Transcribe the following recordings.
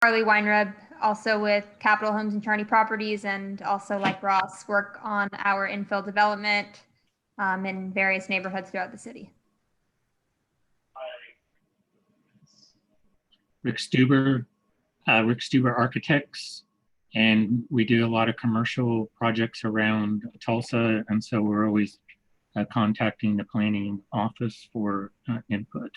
Carly Weinreb, also with Capital Homes and Charney Properties, and also like Ross, work on our infill development in various neighborhoods throughout the city. Rick Stuber Architects, and we do a lot of commercial projects around Tulsa, and so we're always contacting the planning office for input.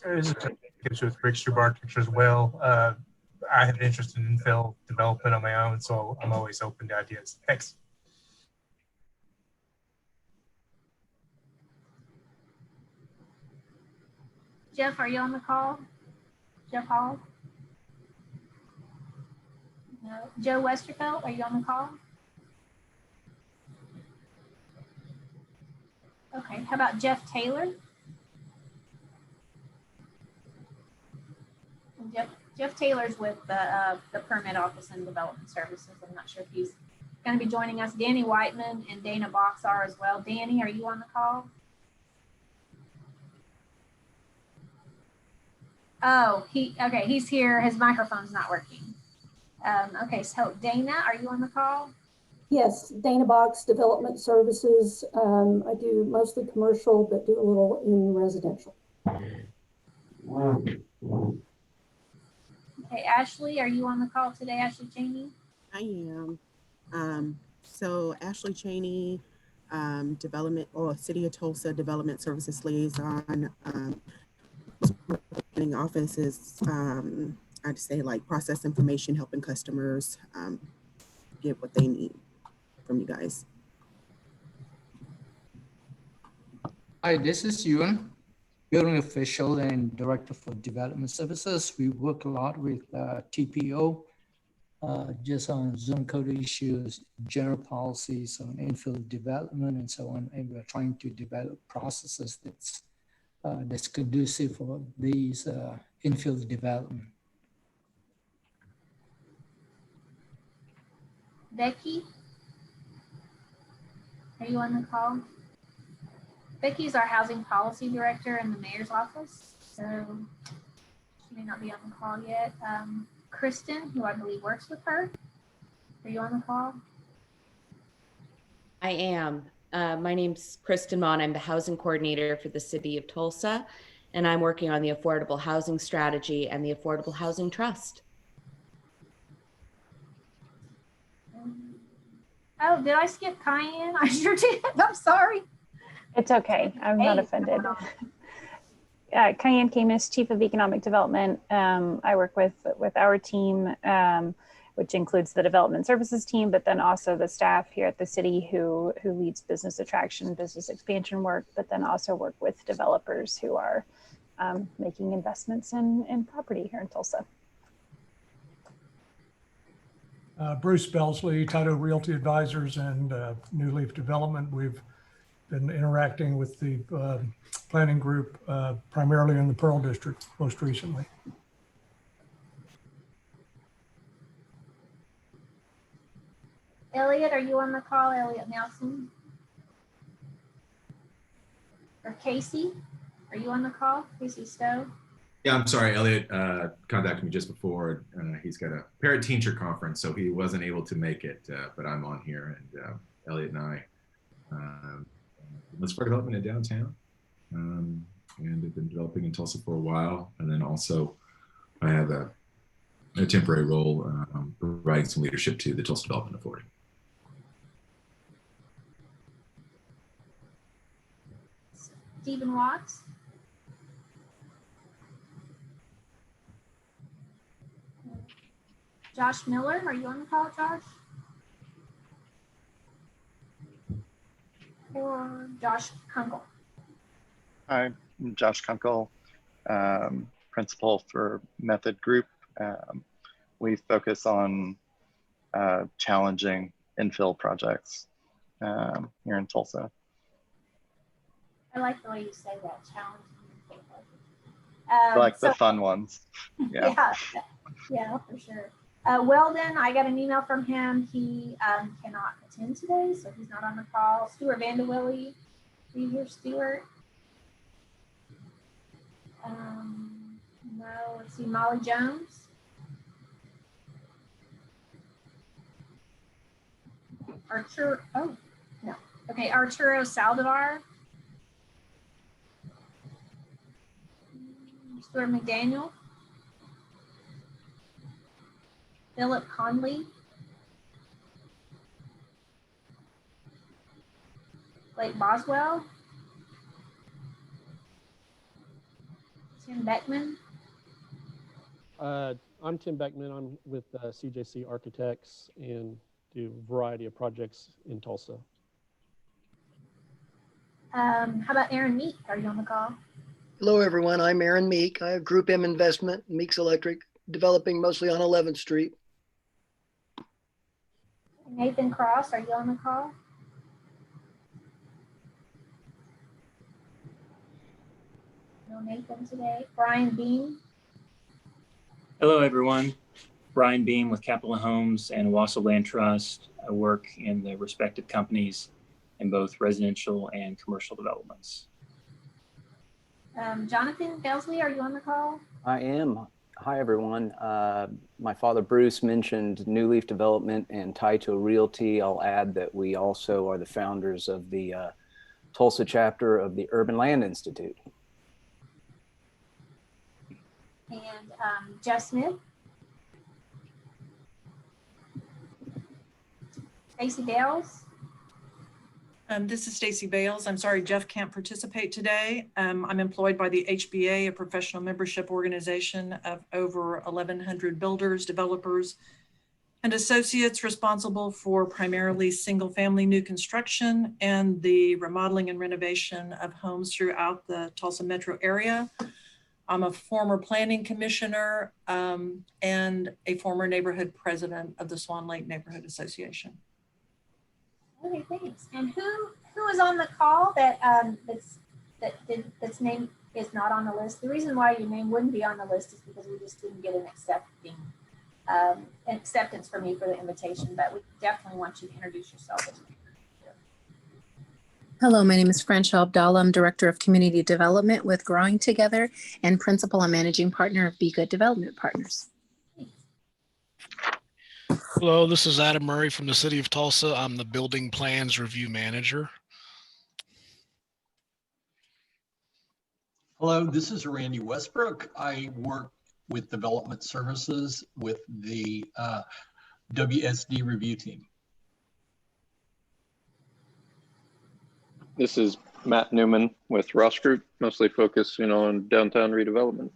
With Rick Stuber Architecture as well. I have an interest in infill development on my own, so I'm always open to ideas. Thanks. Jeff, are you on the call? Jeff Hall? No. Joe Westerfeld, are you on the call? Okay, how about Jeff Taylor? Jeff Taylor's with the Permit Office and Development Services. I'm not sure if he's going to be joining us. Danny Whiteman and Dana Box are as well. Danny, are you on the call? Oh, he's here. His microphone's not working. Okay, so Dana, are you on the call? Yes, Dana Box Development Services. I do mostly commercial, but do a little in residential. Okay, Ashley, are you on the call today, Ashley Cheney? I am. So Ashley Cheney, Development or City of Tulsa Development Services Liaison. Planning office is, I'd say, like process information, helping customers get what they need from you guys. Hi, this is Yuan, building official and director for development services. We work a lot with TPO, just on zone code issues, general policies on infill development and so on. And we're trying to develop processes that's conducive for these infill development. Becky, are you on the call? Becky's our housing policy director in the mayor's office, so she may not be on the call yet. Kristen, who I believe works with her, are you on the call? I am. My name's Kristen Mon. I'm the housing coordinator for the city of Tulsa, and I'm working on the affordable housing strategy and the affordable housing trust. Oh, did I skip Cayenne? I sure did. I'm sorry. It's okay. I'm not offended. Cayenne Camus, Chief of Economic Development. I work with our team, which includes the development services team, but then also the staff here at the city who leads business attraction, business expansion work, but then also work with developers who are making investments in property here in Tulsa. Bruce Belsley, Title Realty Advisors and New Leaf Development. We've been interacting with the planning group primarily in the Pearl District most recently. Elliot, are you on the call? Elliot Nelson? Or Casey, are you on the call? Casey Stowe? Yeah, I'm sorry. Elliot contacted me just before. He's got a parent teacher conference, so he wasn't able to make it, but I'm on here, and Elliot and I let's start development in downtown, and have been developing in Tulsa for a while. And then also I have a temporary role providing some leadership to the Tulsa Development Authority. Stephen Watts? Josh Miller, are you on the call, Josh? Or Josh Kunkel? Hi, I'm Josh Kunkel, principal for Method Group. We focus on challenging infill projects here in Tulsa. I like the way you say that, challenging infill projects. I like the fun ones. Yeah, yeah, for sure. Weldon, I got an email from him. He cannot attend today, so he's not on the call. Stuart Vanderwilly, are you here, Stuart? No. Let's see, Molly Jones. Oh, no. Okay, Arturo Saldivar. Stuart McDaniel. Philip Conley. Blake Boswell. Tim Beckman. I'm Tim Beckman. I'm with CJC Architects and do a variety of projects in Tulsa. How about Aaron Meek? Are you on the call? Hello, everyone. I'm Aaron Meek. I have Group M Investment, Meeks Electric, developing mostly on 11th Street. Nathan Cross, are you on the call? No Nathan today. Brian Bean. Hello, everyone. Brian Beam with Capital Homes and Owasso Land Trust. I work in the respective companies in both residential and commercial developments. Jonathan Belsley, are you on the call? I am. Hi, everyone. My father, Bruce, mentioned New Leaf Development and Taito Realty. I'll add that we also are the founders of the Tulsa chapter of the Urban Land Institute. And Jeff Smith. Stacey Bales. This is Stacey Bales. I'm sorry, Jeff can't participate today. I'm employed by the HBA, a professional membership organization of over 1,100 builders, developers, and associates responsible for primarily single-family new construction and the remodeling and renovation of homes throughout the Tulsa metro area. I'm a former planning commissioner and a former neighborhood president of the Swan Lake Neighborhood Association. Okay, thanks. And who is on the call that that's name is not on the list? The reason why your name wouldn't be on the list is because we just didn't get an acceptance from you for the invitation, but we definitely want you to introduce yourself. Hello, my name is French Abdallah. I'm Director of Community Development with Growing Together and Principal and Managing Partner of Be Good Development Partners. Hello, this is Adam Murray from the City of Tulsa. I'm the Building Plans Review Manager. Hello, this is Randy Westbrook. I work with Development Services with the WSD Review Team. This is Matt Newman with Ross Group, mostly focused, on downtown redevelopment.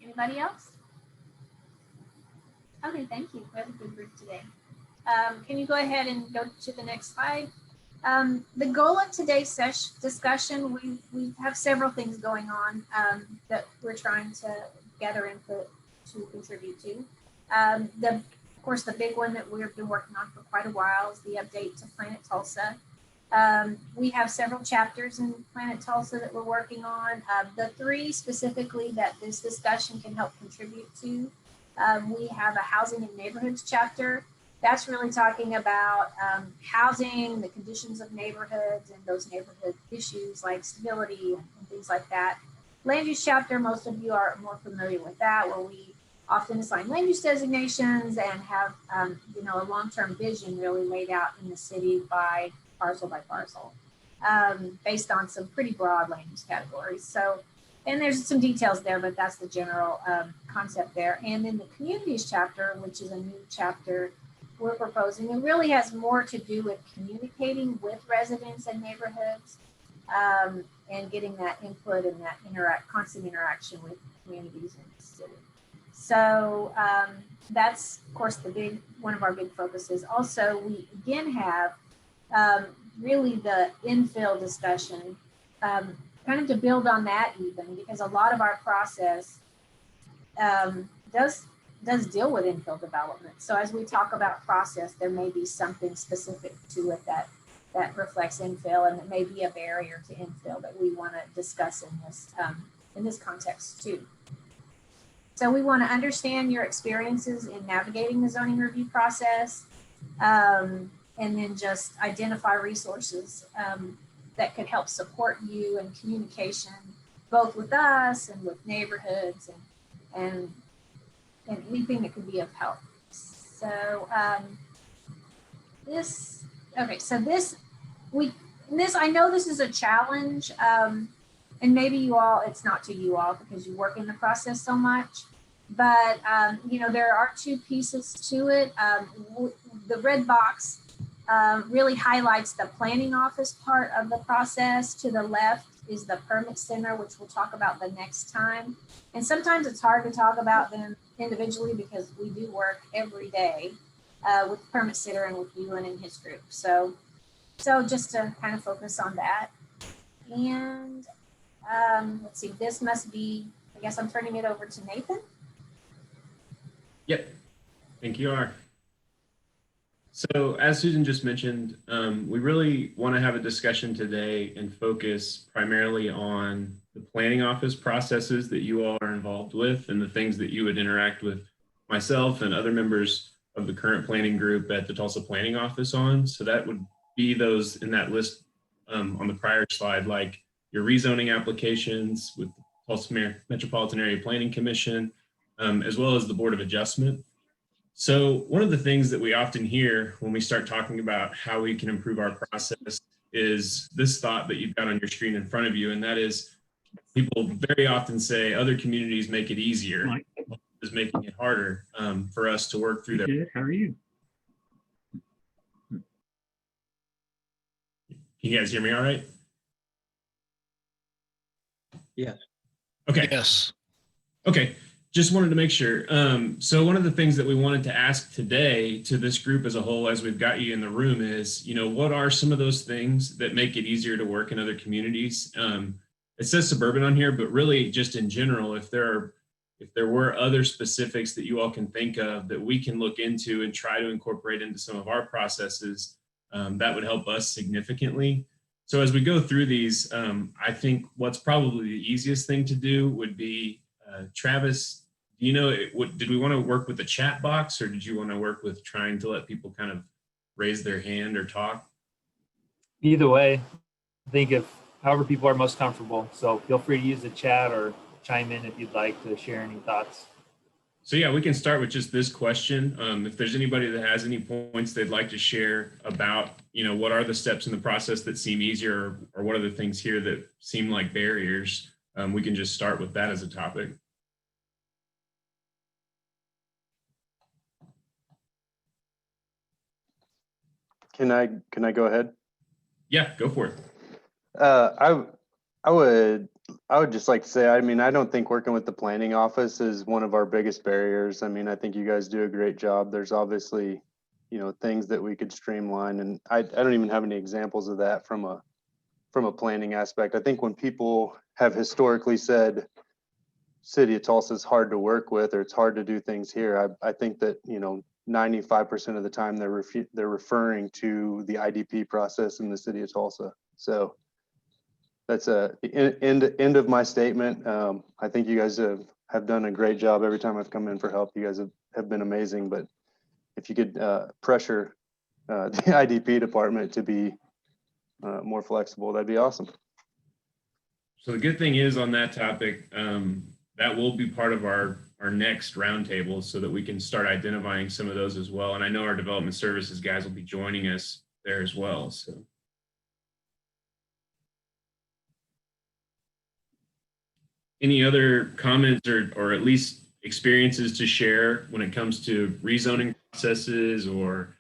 Anybody else? Okay, thank you. We have a good group today. Can you go ahead and go to the next slide? The goal of today's discussion, we have several things going on that we're trying to gather input to contribute to. Of course, the big one that we've been working on for quite a while is the update to Planet Tulsa. We have several chapters in Planet Tulsa that we're working on. The three specifically that this discussion can help contribute to, we have a housing and neighborhoods chapter. That's really talking about housing, the conditions of neighborhoods and those neighborhood issues like stability and things like that. Land use chapter, most of you are more familiar with that, where we often assign land use designations and have a long-term vision really laid out in the city by parcel, based on some pretty broad land use categories. So, and there's some details there, but that's the general concept there. And then the communities chapter, which is a new chapter we're proposing, it really has more to do with communicating with residents and neighborhoods and getting that input and that constant interaction with communities in the city. So that's, of course, one of our big focuses. Also, we again have really the infill discussion, kind of to build on that even, because a lot of our process does deal with infill development. So as we talk about process, there may be something specific to it that reflects infill, and it may be a barrier to infill that we want to discuss in this context too. So we want to understand your experiences in navigating the zoning review process, and then just identify resources that could help support you in communication, both with us and with neighborhoods and anything that could be of help. So I know this is a challenge, and maybe you all, it's not to you all because you work in the process so much, but you know, there are two pieces to it. The red box really highlights the planning office part of the process. To the left is the permit center, which we'll talk about the next time. And sometimes it's hard to talk about them individually because we do work every day with the permit center and with Ewan and his group. So just to kind of focus on that. And let's see, this must be, I guess I'm turning it over to Nathan. Yep, thank you, R. So as Susan just mentioned, we really want to have a discussion today and focus primarily on the planning office processes that you all are involved with and the things that you would interact with myself and other members of the current planning group at the Tulsa Planning Office on. So that would be those in that list on the prior slide, like your rezoning applications with the Tulsa Metropolitan Area Planning Commission, as well as the Board of Adjustment. So one of the things that we often hear when we start talking about how we can improve our process is this thought that you've got on your screen in front of you, and that is people very often say other communities make it easier, is making it harder for us to work through Good. How are you? Can you guys hear me all right? Yes. Okay. Yes. Okay. Just wanted to make sure. So one of the things that we wanted to ask today to this group as a whole, as we've got you in the room, is, you know, what are some of those things that make it easier to work in other communities? It says suburban on here, but really just in general, if there were other specifics that you all can think of that we can look into and try to incorporate into some of our processes, that would help us significantly. So as we go through these, I think what's probably the easiest thing to do would be, Travis, you know, did we want to work with the chat box, or did you want to work with trying to let people kind of raise their hand or talk? Either way, I think if however people are most comfortable. So feel free to use the chat or chime in if you'd like to share any thoughts. So yeah, we can start with just this question. If there's anybody that has any points they'd like to share about, you know, what are the steps in the process that seem easier, or what are the things here that seem like barriers, we can just start with that as a topic. Can I go ahead? Yeah, go for it. I would just like to say, I mean, I don't think working with the planning office is one of our biggest barriers. I mean, I think you guys do a great job. There's obviously, you know, things that we could streamline, and I don't even have any examples of that from a planning aspect. I think when people have historically said City of Tulsa is hard to work with, or it's hard to do things here, I think that, you know, 95% of the time they're referring to the IDP process in the City of Tulsa. So that's the end of my statement. I think you guys have done a great job every time I've come in for help. You guys have been amazing, but if you could pressure the IDP department to be more flexible, that'd be awesome. So the good thing is on that topic, that will be part of our next roundtable so that we can start identifying some of those as well. And I know our development services guys will be joining us there as well. So. Any other comments or at least experiences to share when it comes to rezoning processes or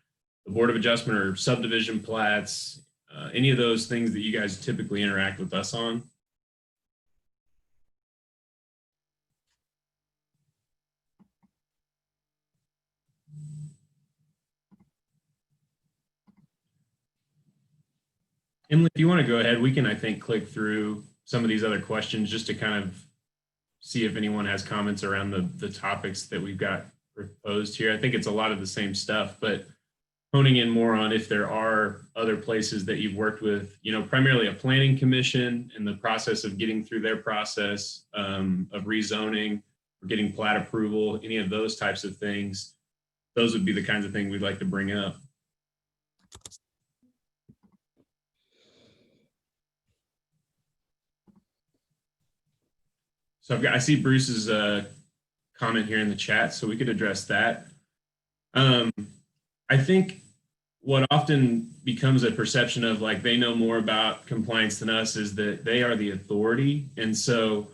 the Board of Adjustment or subdivision plats, any of those things that you guys typically interact with us on? Emily, if you want to go ahead, we can, I think, click through some of these other questions just to kind of see if anyone has comments around the topics that we've got proposed here. I think it's a lot of the same stuff, but honing in more on if there are other places that you've worked with, you know, primarily a planning commission and the process of getting through their process of rezoning or getting plat approval, any of those types of things, those would be the kinds of things we'd like to bring up. So I see Bruce's comment here in the chat, so we could address that. I think what often becomes a perception of like they know more about compliance than us is that they are the authority. And so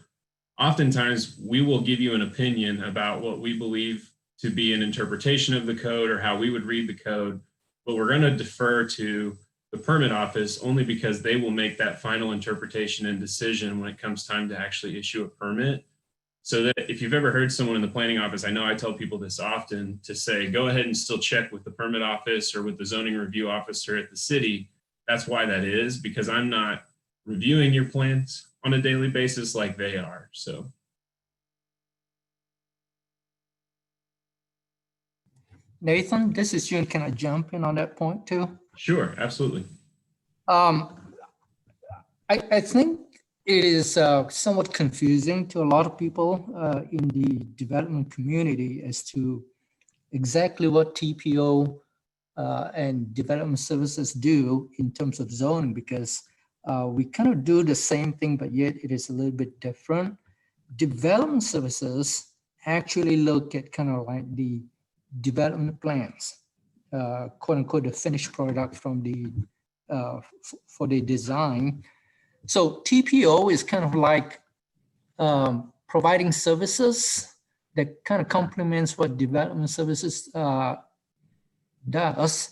oftentimes we will give you an opinion about what we believe to be an interpretation of the code or how we would read the code, but we're going to defer to the permit office only because they will make that final interpretation and decision when it comes time to actually issue a permit. So that if you've ever heard someone in the planning office, I know I tell people this often, to say, go ahead and still check with the permit office or with the zoning review officer at the city. That's why that is, because I'm not reviewing your plans on a daily basis like they are. So. Nathan, this is June. Can I jump in on that point too? Sure, absolutely. I think it is somewhat confusing to a lot of people in the development community as to exactly what TPO and development services do in terms of zoning, because we kind of do the same thing, but yet it is a little bit different. Development services actually look at kind of like the development plans, quote unquote, the finished product from the for the design. So TPO is kind of like providing services that kind of complements what development services does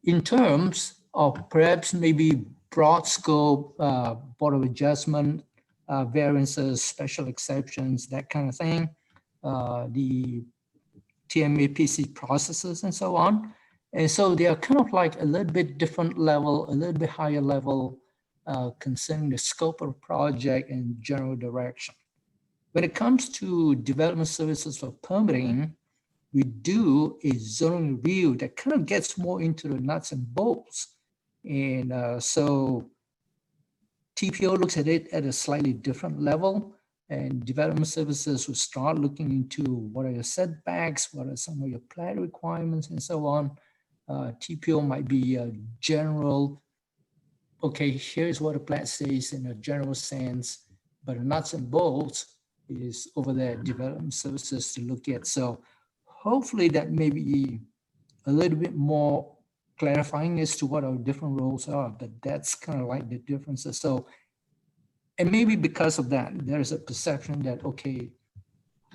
in terms of perhaps maybe broad scope, Board of Adjustment, variances, special exceptions, that kind of thing, the TMAPC processes and so on. And so they are kind of like a little bit different level, a little bit higher level concerning the scope of the project and general direction. When it comes to development services for permitting, we do a zoning review that kind of gets more into the nuts and bolts. And so TPO looks at it at a slightly different level, and development services will start looking into what are your setbacks, what are some of your plat requirements, and so on. TPO might be a general, okay, here's what a plat says in a general sense, but the nuts and bolts is over there at development services to look at. So hopefully that may be a little bit more clarifying as to what our different roles are, but that's kind of like the differences. So, and maybe because of that, there's a perception that, okay,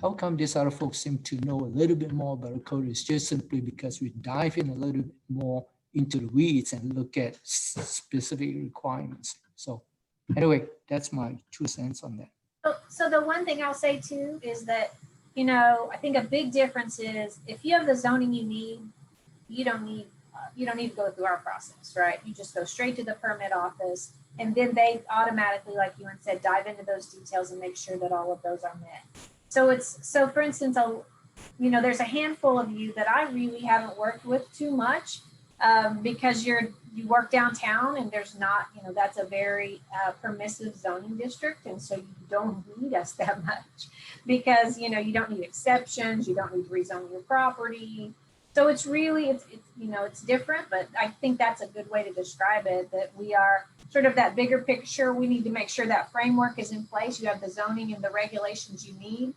how come these other folks seem to know a little bit more about the code? It's just simply because we dive in a little bit more into the weeds and look at specific requirements. So anyway, that's my 2 cents on that. So the one thing I'll say too is that, you know, I think a big difference is if you have the zoning you need, you don't need to go through our process, right? You just go straight to the permit office, and then they automatically, like you said, dive into those details and make sure that all of those are met. So for instance, you know, there's a handful of you that I really haven't worked with too much because you work downtown and there's not, you know, that's a very permissive zoning district. And so you don't need us that much because, you know, you don't need exceptions. You don't need to rezone your property. So it's really, it's you know, it's different, but I think that's a good way to describe it, that we are sort of that bigger picture. We need to make sure that framework is in place. You have the zoning and the regulations you need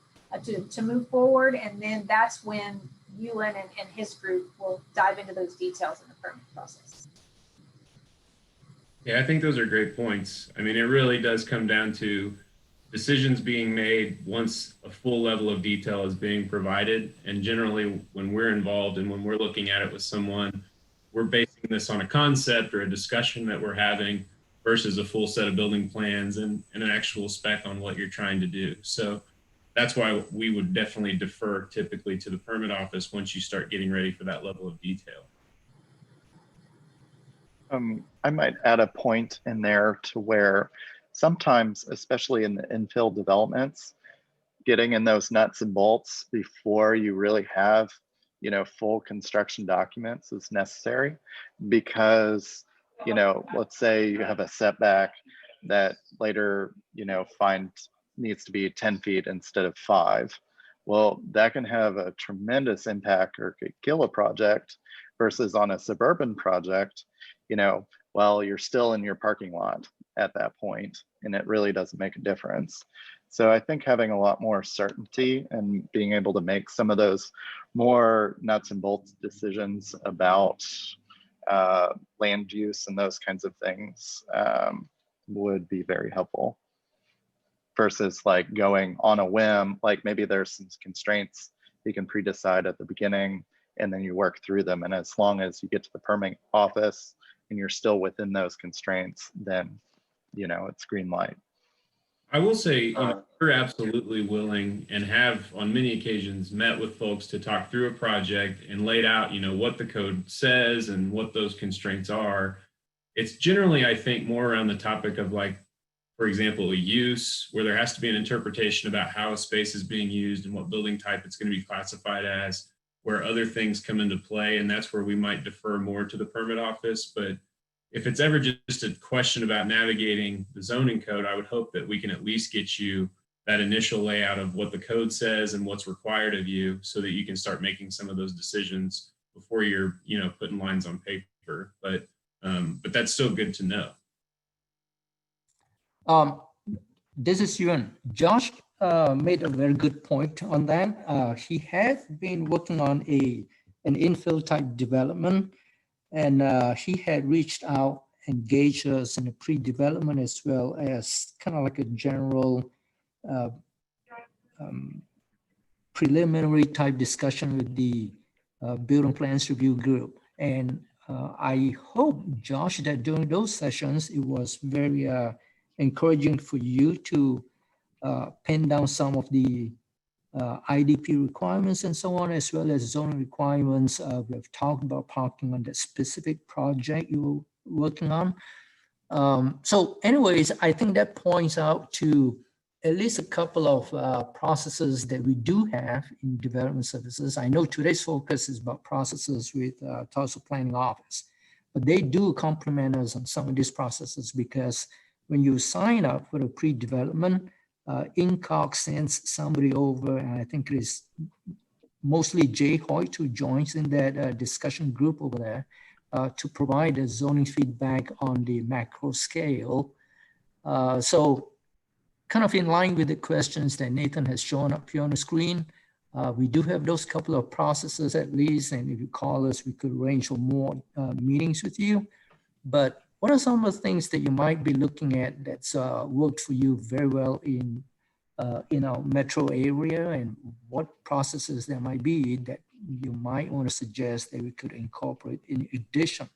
to move forward. And then that's when Ewan and his group will dive into those details in the permit process. Yeah, I think those are great points. I mean, it really does come down to decisions being made once a full level of detail is being provided. And generally, when we're involved and when we're looking at it with someone, we're basing this on a concept or a discussion that we're having versus a full set of building plans and an actual spec on what you're trying to do. So that's why we would definitely defer typically to the permit office once you start getting ready for that level of detail. I might add a point in there to where sometimes, especially in the infill developments, getting in those nuts and bolts before you really have, you know, full construction documents is necessary because, you know, let's say you have a setback that later, you know, needs to be 10 feet instead of 5. Well, that can have a tremendous impact or could kill a project versus on a suburban project. You know, well, you're still in your parking lot at that point, and it really doesn't make a difference. So I think having a lot more certainty and being able to make some of those more nuts and bolts decisions about land use and those kinds of things would be very helpful, versus like going on a whim. Like maybe there's some constraints you can pre-decide at the beginning and then you work through them. And as long as you get to the permit office and you're still within those constraints, then, you know, it's green light. I will say, you know, we're absolutely willing and have on many occasions met with folks to talk through a project and laid out, you know, what the code says and what those constraints are. It's generally, I think, more around the topic of, like, for example, a use where there has to be an interpretation about how a space is being used and what building type it's going to be classified as, where other things come into play. And that's where we might defer more to the permit office. But if it's ever just a question about navigating the zoning code, I would hope that we can at least get you that initial layout of what the code says and what's required of you, so that you can start making some of those decisions before you're, you know, putting lines on paper. But that's still good to know. This is Yuan. Josh made a very good point on that. He has been working on an infill type development, and he had reached out, engaged us in the pre-development as well as kind of like a general preliminary type discussion with the building plans review group. And I hope, Josh, that during those sessions, it was very encouraging for you to pin down some of the IDP requirements and so on, as well as zoning requirements. We've talked about parking on that specific project you were working on. So anyways, I think that points out to at least a couple of processes that we do have in development services. I know today's focus is about processes with Tulsa Planning Office, but they do complement us on some of these processes, because when you sign up for a pre-development, INCOG sends somebody over, and I think it is mostly Jay Hoyt who joins in that discussion group over there to provide a zoning feedback on the macro scale. So kind of in line with the questions that Nathan has shown up here on the screen, we do have those couple of processes at least, and if you call us, we could arrange for more meetings with you. But what are some of the things that you might be looking at that's worked for you very well in our metro area, and what processes there might be that you might want to suggest that we could incorporate in addition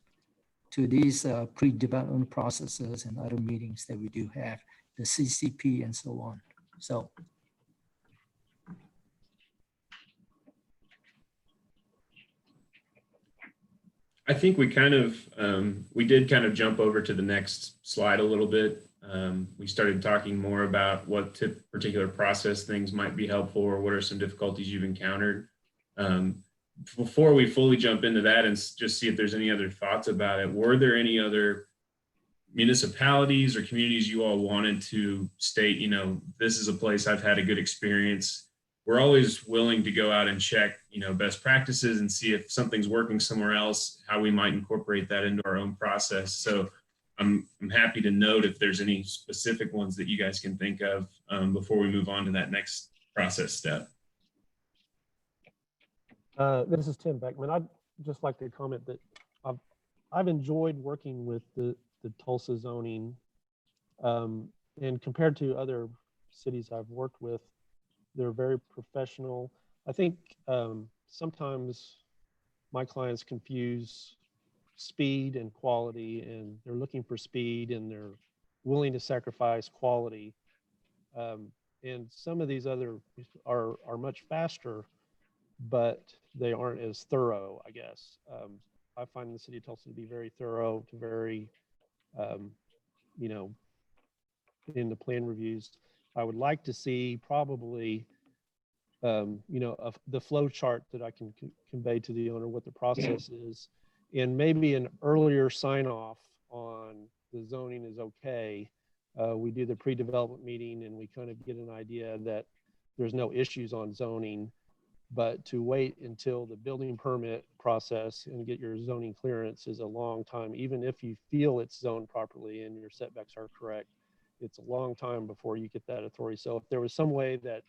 to these pre-development processes and other meetings that we do have, the CCP and so on. So. I think we kind of, we did kind of jump over to the next slide a little bit. We started talking more about what particular process things might be helpful, or what are some difficulties you've encountered. Before we fully jump into that and just see if there's any other thoughts about it, were there any other municipalities or communities you all wanted to state, you know, this is a place I've had a good experience? We're always willing to go out and check, you know, best practices and see if something's working somewhere else, how we might incorporate that into our own process. So I'm happy to note if there's any specific ones that you guys can think of before we move on to that next process step. This is Tim Beckman. I'd just like to comment that I've enjoyed working with the Tulsa zoning, and compared to other cities I've worked with, they're very professional. I think sometimes my clients confuse speed and quality, and they're looking for speed and they're willing to sacrifice quality. And some of these other are much faster, but they aren't as thorough, I guess. I find the city of Tulsa to be very thorough, to very, you know, in the plan reviews. I would like to see probably, you know, the flow chart that I can convey to the owner what the process is, and maybe an earlier sign off on the zoning is okay. We do the pre-development meeting and we kind of get an idea that there's no issues on zoning But to wait until the building permit process and get your zoning clearance is a long time. Even if you feel it's zoned properly and your setbacks are correct, it's a long time before you get that authority. So if there was some way that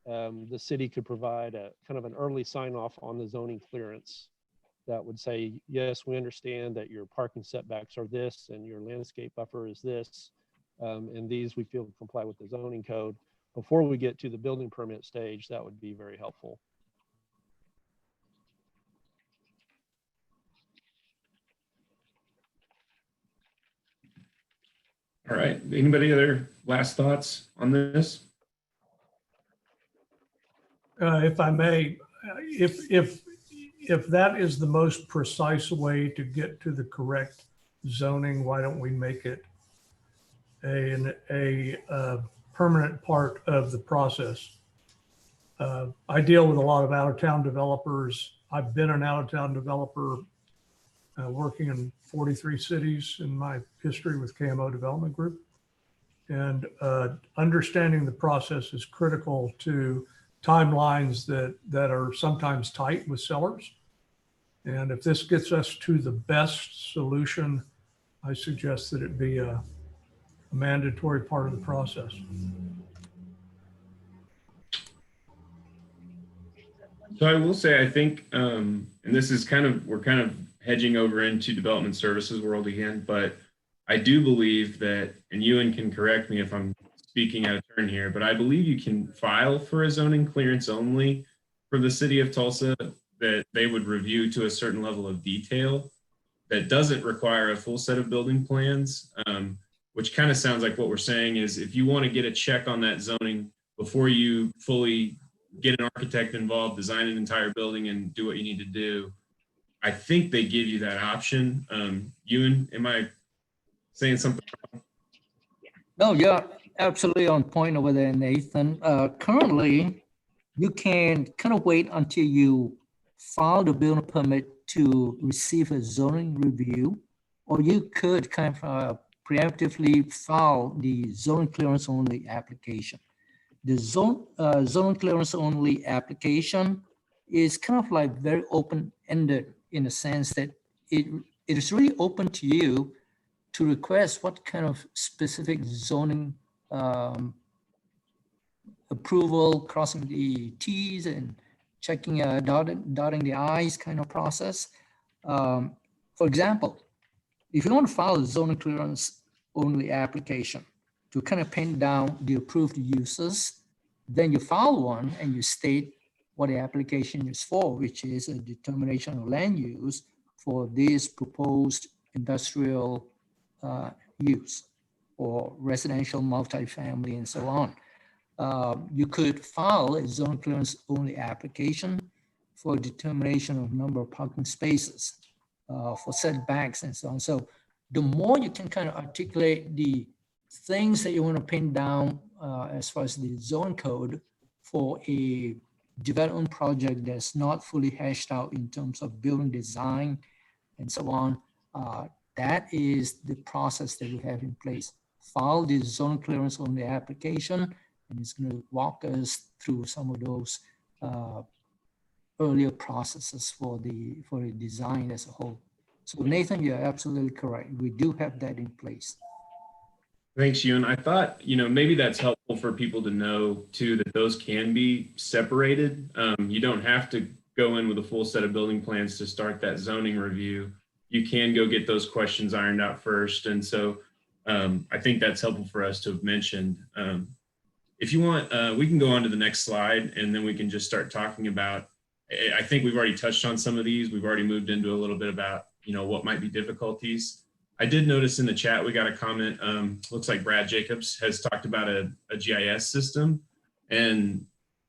the city could provide a kind of an early sign off on the zoning clearance that would say, yes, we understand that your parking setbacks are this and your landscape buffer is this, and these we feel comply with the zoning code. Before we get to the building permit stage, that would be very helpful. All right. Anybody other last thoughts on this? If I may, if that is the most precise way to get to the correct zoning, why don't we make it a permanent part of the process? I deal with a lot of out-of-town developers. I've been an out-of-town developer working in 43 cities in my history with KMO Development Group. And understanding the process is critical to timelines that are sometimes tight with sellers. And if this gets us to the best solution, I suggest that it be a mandatory part of the process. So I will say, I think, and this is we're kind of hedging over into development services world again, but I do believe that, and Ewan can correct me if I'm speaking out of turn here, but I believe you can file for a zoning clearance only for the city of Tulsa that they would review to a certain level of detail that doesn't require a full set of building plans, which kind of sounds like what we're saying is if you want to get a check on that zoning before you fully get an architect involved, design an entire building and do what you need to do, I think they give you that option. Ewan, am I saying something wrong? No, you're absolutely on point over there, Nathan. Currently, you can kind of wait until you file the building permit to receive a zoning review, or you could kind of preemptively file the zoning clearance only application. The zoning clearance only application is kind of like very open-ended in the sense that it is really open to you to request what kind of specific zoning approval, crossing the T's and checking, dotting the I's kind of process. For example, if you want to file a zoning clearance only application to kind of pin down the approved uses, then you file one and you state what the application is for, which is a determination of land use for this proposed industrial use or residential multifamily and so on. You could file a zone clearance only application for determination of number of parking spaces, for setbacks and so on. So the more you can kind of articulate the things that you want to pin down as far as the zone code for a development project that's not fully hashed out in terms of building design and so on, that is the process that we have in place. File the zone clearance on the application, and it's going to walk us through some of those earlier processes for the design as a whole. So Nathan, you're absolutely correct. We do have that in place. Thanks, Ewan. I thought, maybe that's helpful for people to know too, that those can be separated. You don't have to go in with a full set of building plans to start that zoning review. You can go get those questions ironed out first. And so I think that's helpful for us to have mentioned. If you want, we can go on to the next slide and then we can just start talking about, I think we've already touched on some of these. We've already moved into a little bit about, what might be difficulties. I did notice in the chat, we got a comment, looks like Brad Jacobs has talked about a GIS system. And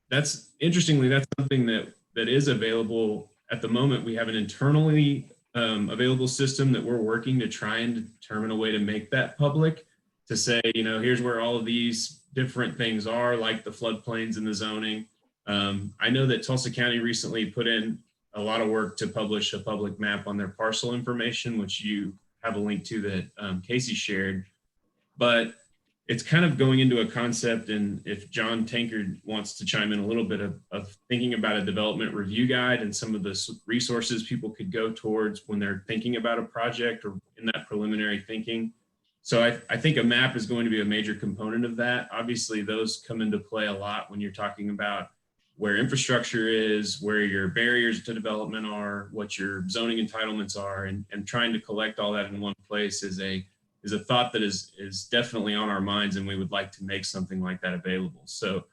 that's, interestingly, that's something that is available at the moment. We have an internally available system that we're working to try and determine a way to make that public, to say, here's where all of these different things are, like the floodplains and the zoning. I know that Tulsa County recently put in a lot of work to publish a public map on their parcel information, which you have a link to that Casey shared. But it's kind of going into a concept, and if John Tankard wants to chime in a little bit of thinking about a development review guide and some of the resources people could go towards when they're thinking about a project or in that preliminary thinking. So I think a map is going to be a major component of that. Obviously, those come into play a lot when you're talking about where infrastructure is, where your barriers to development are, what your zoning entitlements are, and trying to collect all that in one place is a thought that is definitely on our minds, and we would like to make something like that available. So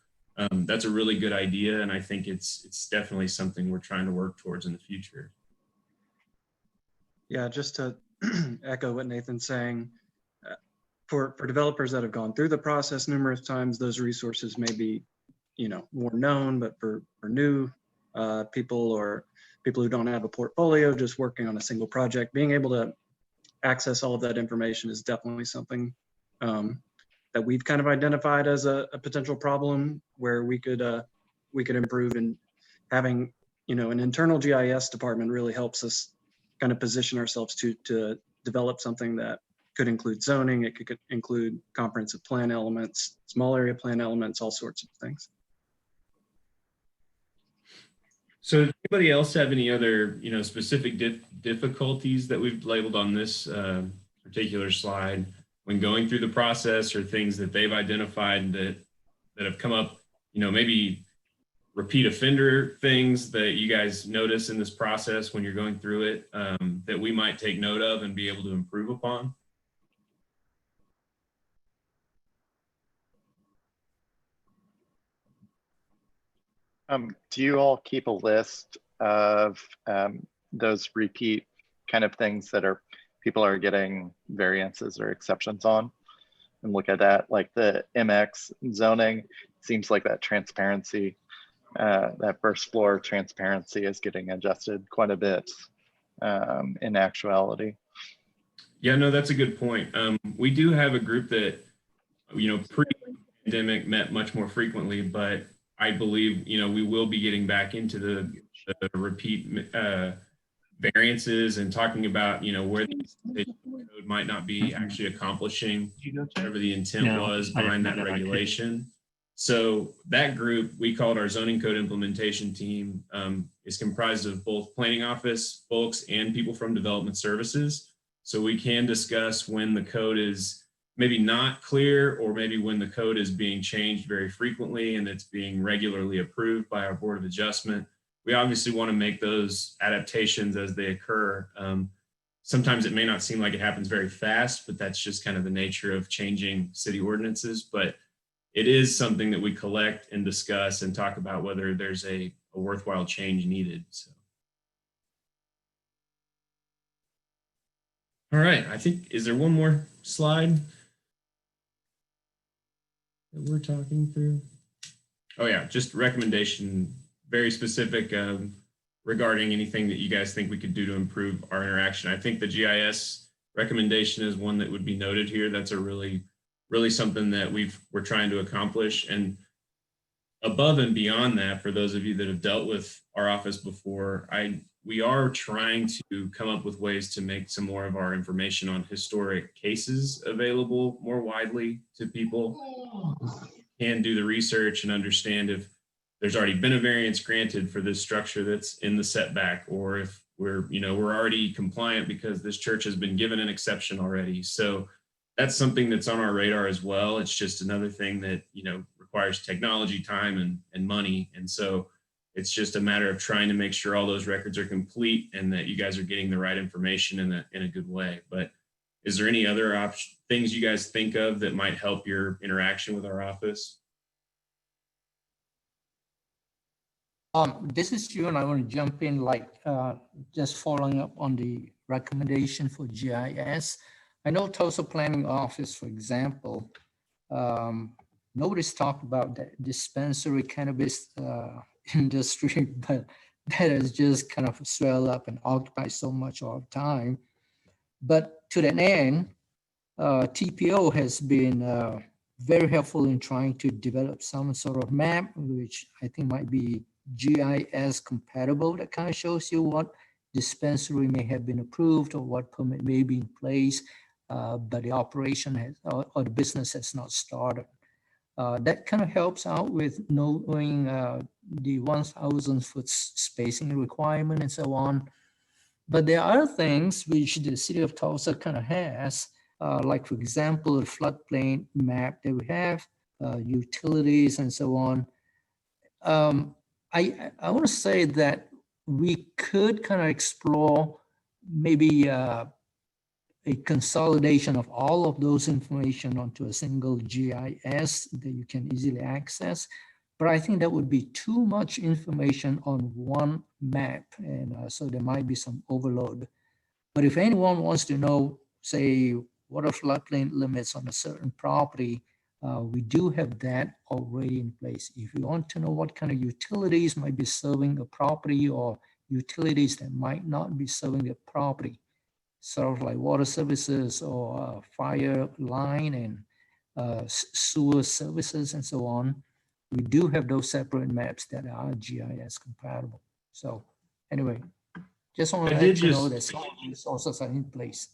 that's a really good idea, and I think it's definitely something we're trying to work towards in the future. Yeah, just to echo what Nathan's saying, for developers that have gone through the process numerous times, those resources may be, more known, but for new people or people who don't have a portfolio, just working on a single project, being able to access all of that information is definitely something that we've kind of identified as a potential problem where we could improve. And having an internal GIS department really helps us kind of position ourselves to develop something that could include zoning, it could include comprehensive plan elements, small area plan elements, all sorts of things. So does anybody else have any other, specific difficulties that we've labeled on this particular slide when going through the process, or things that they've identified that have come up, maybe repeat offender things that you guys notice in this process when you're going through it that we might take note of and be able to improve upon? Do you all keep a list of those repeat kind of things that people are getting variances or exceptions on, and look at that? Like the MX zoning, seems like that transparency, that first floor transparency is getting adjusted quite a bit in actuality. Yeah, no, that's a good point. We do have a group that, pre-pandemic met much more frequently, but I believe, we will be getting back into the repeat variances and talking about, where the code might not be actually accomplishing whatever the intent was behind that regulation. So that group, we call it our zoning code implementation team, is comprised of both planning office folks and people from development services. So we can discuss when the code is maybe not clear, or maybe when the code is being changed very frequently and it's being regularly approved by our Board of Adjustment. We obviously want to make those adaptations as they occur. Sometimes it may not seem like it happens very fast, but that's just kind of the nature of changing city ordinances. But it is something that we collect and discuss and talk about whether there's a worthwhile change needed. So. All right, I think, is there one more slide that we're talking through? Oh yeah, just recommendation, very specific regarding anything that you guys think we could do to improve our interaction. I think the GIS recommendation is one that would be noted here. That's a really something that we're trying to accomplish. And above and beyond that, for those of you that have dealt with our office before, we are trying to come up with ways to make some more of our information on historic cases available more widely to people, and do the research and understand if there's already been a variance granted for this structure that's in the setback, or if we're already compliant because this church has been given an exception already. So that's something that's on our radar as well. It's just another thing that, requires technology, time, and money. And so it's just a matter of trying to make sure all those records are complete and that you guys are getting the right information in a good way. But is there any other things you guys think of that might help your interaction with our office? This is you, and I want to jump in, just following up on the recommendation for GIS. I know Tulsa Planning Office, for example, nobody's talked about the dispensary cannabis industry, but that has just kind of swelled up and occupied so much of our time. But to that end, TPO has been very helpful in trying to develop some sort of map, which I think might be GIS compatible, that kind of shows you what dispensary may have been approved or what permit may be in place. but the operation has, or the business has not started. That kind of helps out with knowing the 1,000-foot spacing requirement and so on. But there are other things which the city of Tulsa kind of has, like, for example, the floodplain map that we have, utilities and so on. I want to say that we could kind of explore maybe a consolidation of all of those information onto a single GIS that you can easily access. But I think that would be too much information on one map, and so there might be some overload. But if anyone wants to know, say, what are floodplain limits on a certain property, we do have that already in place. If you want to know what kind of utilities might be serving a property or utilities that might not be serving the property, sort of like water services or fire line and sewer services and so on, we do have those separate maps that are GIS compatible. So anyway, just want to let you know that some resources are in place.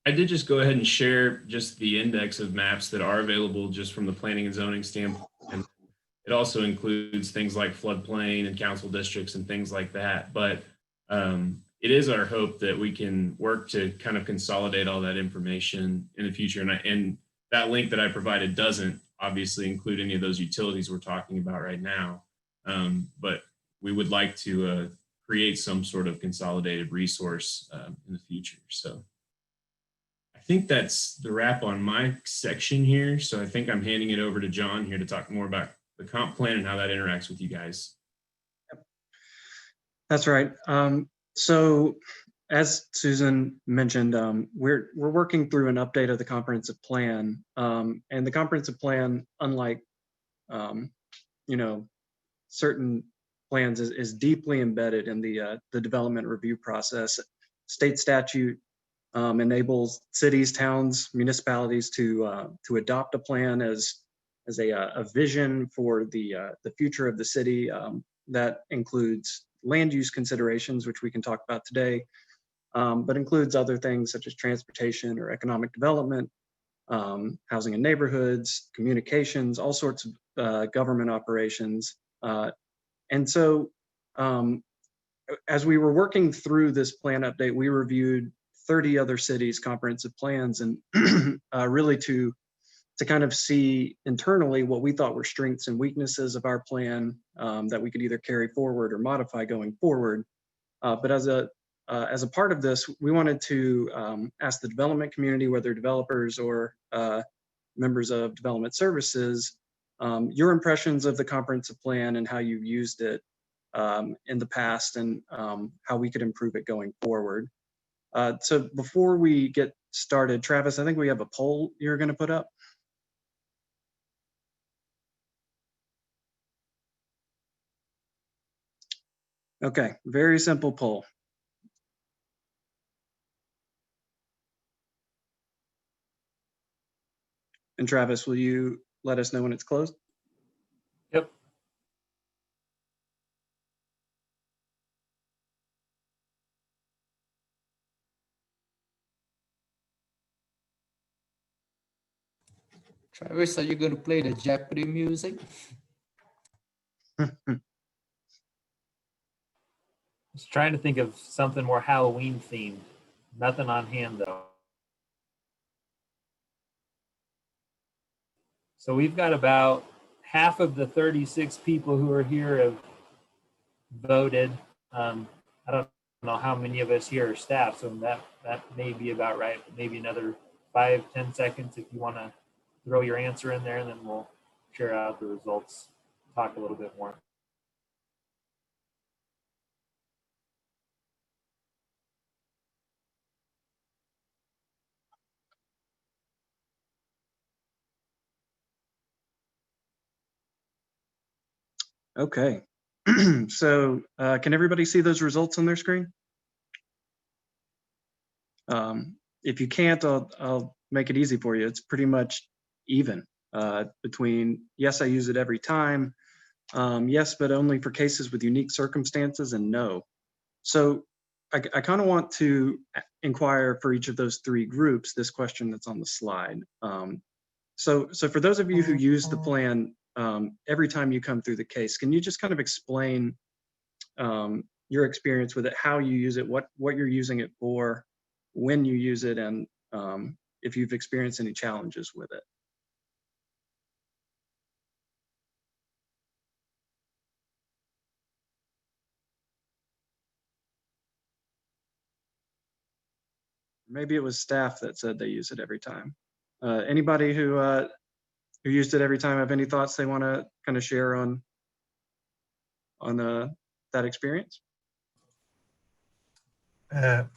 I did just go ahead and share just the index of maps that are available just from the planning and zoning standpoint. And it also includes things like floodplain and council districts and things like that. But it is our hope that we can work to kind of consolidate all that information in the future. And that link that I provided doesn't obviously include any of those utilities we're talking about right now. But we would like to create some sort of consolidated resource in the future. So I think that's the wrap on my section here. So I think I'm handing it over to John here to talk more about the comp plan and how that interacts with you guys. That's right. So as Susan mentioned, we're working through an update of the comprehensive plan. And the comprehensive plan, unlike certain plans, is deeply embedded in the development review process. State statute enables cities, towns, municipalities to adopt a plan as a vision for the future of the city. That includes land use considerations, which we can talk about today, but includes other things such as transportation or economic development, housing and neighborhoods, communications, all sorts of government operations. And so as we were working through this plan update, we reviewed 30 other cities' comprehensive plans, and really to kind of see internally what we thought were strengths and weaknesses of our plan that we could either carry forward or modify going forward. But as a part of this, we wanted to ask the development community, whether developers or members of development services, your impressions of the comprehensive plan and how you've used it in the past, and how we could improve it going forward. So before we get started, Travis, I think we have a poll you're going to put up. Okay, very simple poll. And Travis, will you let us know when it's closed? Yep. Travis, are you going to play the Jeopardy music? I was trying to think of something more Halloween themed. Nothing on hand though. So we've got about half of the 36 people who are here have voted. I don't know how many of us here are staff, so that may be about right. Maybe another 5-10 seconds if you want to throw your answer in there, and then we'll share out the results, talk a little bit more. Okay. So can everybody see those results on their screen? If you can't, I'll make it easy for you. It's pretty much even between yes, I use it every time, yes, but only for cases with unique circumstances, and no. So I kind of want to inquire for each of those three groups, this question that's on the slide. So for those of you who use the plan every time you come through the case, can you just kind of explain your experience with it, how you use it, what you're using it for, when you use it, and if you've experienced any challenges with it? Maybe it was staff that said they use it every time. Anybody who used it every time have any thoughts they want to kind of share on that experience?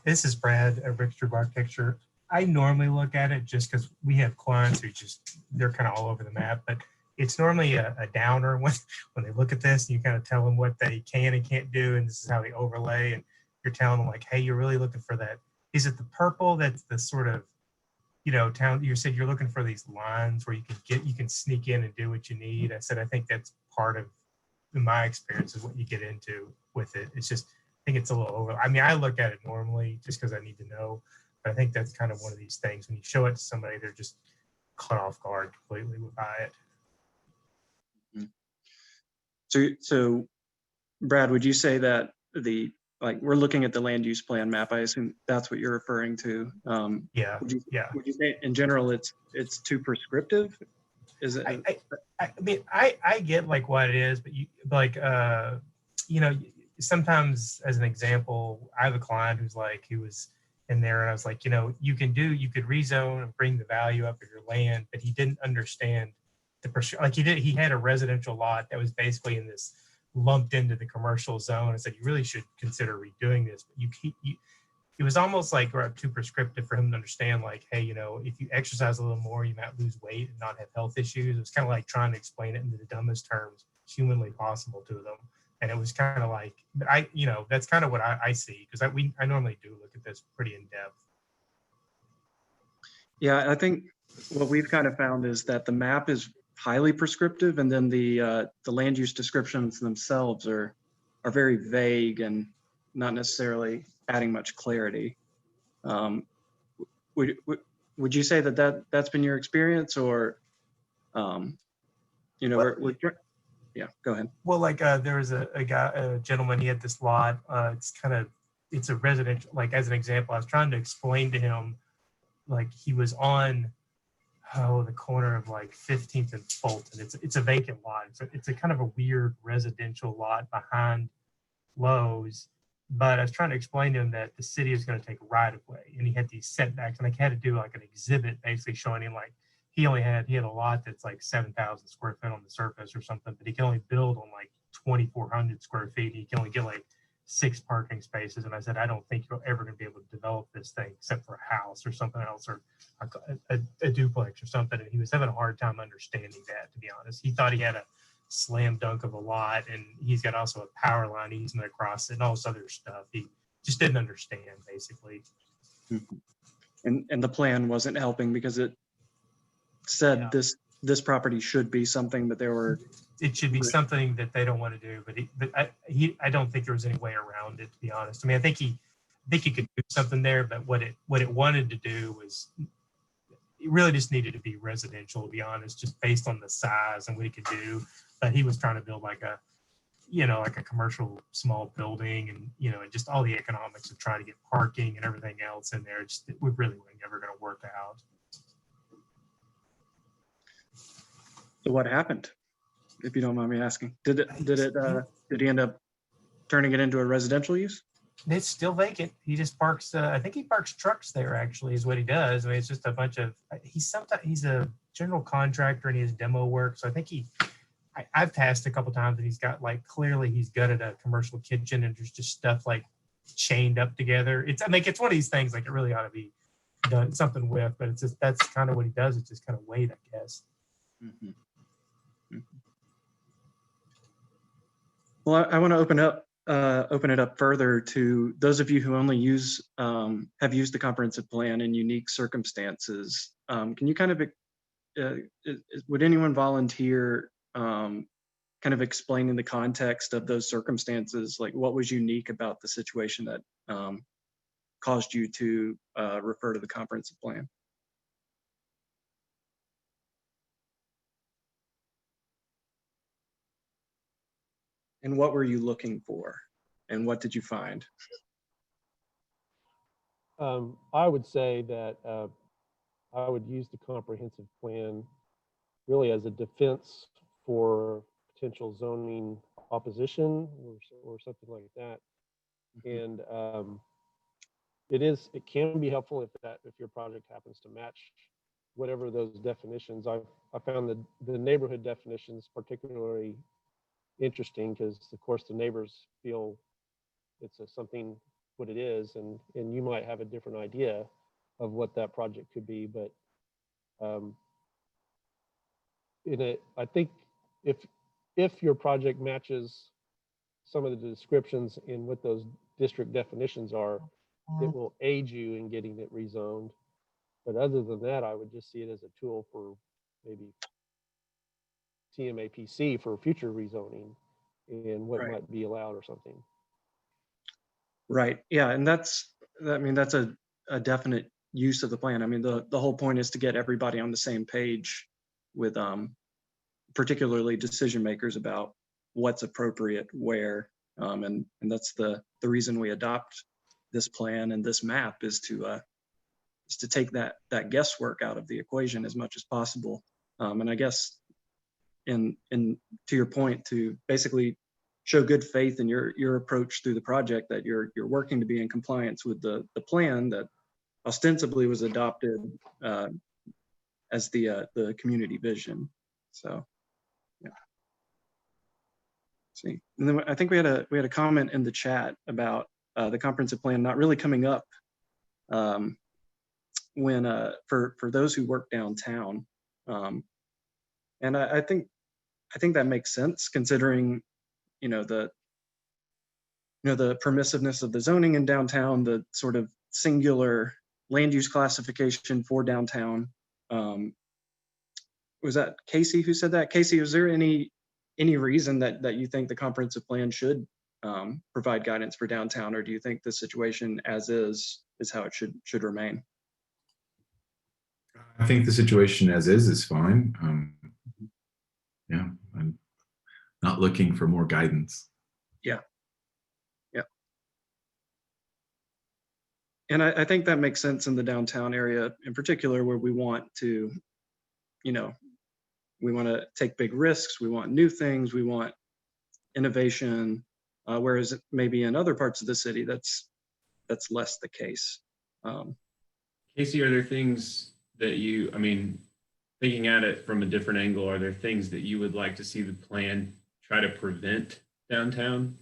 This is Brad at Rickstrube Architecture. I normally look at it just because we have clients who they're kind of all over the map, but it's normally a downer when they look at this and you kind of tell them what they can and can't do, and this is how they overlay, and you're telling them like, hey, you're really looking for that. Is it the purple that's the sort of, you said you're looking for these lines where you can sneak in and do what you need. I said, I think that's part of, in my experience, is what you get into with it. It's just, I think it's a little over. I mean, I look at it normally just because I need to know, but I think that's kind of one of these things. When you show it to somebody, they're just caught off guard completely by it. So Brad, would you say that we're looking at the land use plan map? I assume that's what you're referring to. Yeah. Would you say in general it's too prescriptive? Is it? I mean, I get like what it is, but sometimes as an example, I have a client who was in there, and I was like, you could rezone and bring the value up of your land, but he didn't understand he had a residential lot that was basically in this lumped into the commercial zone, and said you really should consider redoing this. But it was almost like too prescriptive for him to understand, like, hey, if you exercise a little more, you might lose weight and not have health issues. It was kind of like trying to explain it into the dumbest terms humanly possible to them. And it was kind of like, that's kind of what I see, because I normally do look at this pretty in depth. Yeah, I think what we've kind of found is that the map is highly prescriptive, and then the land use descriptions themselves are very vague and not necessarily adding much clarity. Would you say that's been your experience, or yeah, go ahead. Well, like there was a gentleman, he had this lot. It's a residential, like as an example, I was trying to explain to him, like he was on the corner of like 15th and Fulton. It's a vacant lot. It's a kind of a weird residential lot behind Lowe's. But I was trying to explain to him that the city is going to take a right of way, and he had these setbacks, and I had to do like an exhibit basically showing him like he had a lot that's like 7,000 square feet on the surface or something, but he can only build on like 2,400 square feet. And he can only get like 6 parking spaces. And I said, I don't think you're ever going to be able to develop this thing except for a house or something else, or a duplex or something. And he was having a hard time understanding that, to be honest. He thought he had a slam dunk of a lot, and he's got also a power line easement across it and all this other stuff. He just didn't understand, basically. And the plan wasn't helping because it said this property should be something, but it should be something that they don't want to do. But I don't think there was any way around it, to be honest. I mean, I think he could do something there, but what it wanted to do was, it really just needed to be residential, to be honest, just based on the size and what he could do. But he was trying to build like a commercial small building, and just all the economics of trying to get parking and everything else in there. It really wasn't ever going to work out. So what happened, if you don't mind me asking? Did he end up turning it into a residential use? It's still vacant. He just parks. I think he parks trucks there. Actually, is what he does. I mean, it's just a bunch of. He's a general contractor and he has demo work. So I think I've passed a couple times and he's got clearly he's gutted a commercial kitchen and there's just stuff like chained up together. It's one of these things like it really ought to be done something with, but it's just that's kind of what he does. It's just kind of wait, I guess. Mm-hmm. Well, I want to open it up further to those of you who only have used the comprehensive plan in unique circumstances. Can you kind of would anyone volunteer kind kind of explaining the context of those circumstances, like what was unique about the situation that caused you to refer to the comprehensive plan? And what were you looking for? And what did you find? I would say that I would use the comprehensive plan really as a defense for potential zoning opposition or something like that. And it can be helpful if your project happens to match whatever those definitions. I found the neighborhood definitions particularly interesting because of course the neighbors feel it's something what it is, and you might have a different idea of what that project could be, but I think if your project matches some of the descriptions in what those district definitions are, it will aid you in getting it rezoned. But other than that, I would just see it as a tool for maybe TMAPC for future rezoning and what might be allowed or something. Right. Yeah. And that's a definite use of the plan. I mean, the whole point is to get everybody on the same page with particularly decision makers about what's appropriate where. And that's the reason we adopt this plan and this map is to take that guesswork out of the equation as much as possible. And I guess in to your point, to basically show good faith in your approach through the project, that you're working to be in compliance with the plan that ostensibly was adopted as the community vision. So yeah. Let's see, and then I think we had a comment in the chat about the comprehensive plan not really coming up when for those who work downtown, and I think that makes sense considering the permissiveness of the zoning in downtown, the sort of singular land use classification for downtown. Was that Casey who said that? Casey, was there any reason that you think the comprehensive plan should provide guidance for downtown, or do you think the situation as is how it should remain? I think the situation as is fine. Yeah, I'm not looking for more guidance. Yeah. Yeah. And I think that makes sense in the downtown area in particular, where we want to, we want to take big risks. We want new things. We want innovation. Whereas maybe in other parts of the city, that's less the case. Casey, are there things that thinking at it from a different angle, are there things that you would like to see the plan try to prevent downtown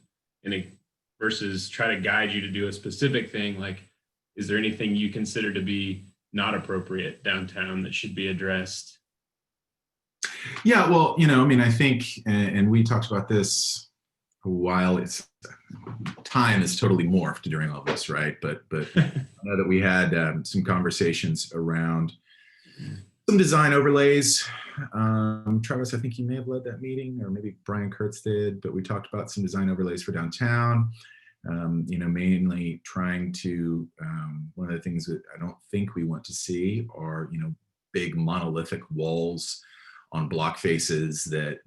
versus try to guide you to do a specific thing? Like, is there anything you consider to be not appropriate downtown that should be addressed? Yeah, well, I think, and we talked about this a while, time is totally morphed during all this, right? But I know that we had some conversations around some design overlays. Travis, I think you may have led that meeting, or maybe Brian Kurtz did, but we talked about some design overlays for downtown. Mainly trying to, one of the things that I don't think we want to see are, big monolithic walls on block faces that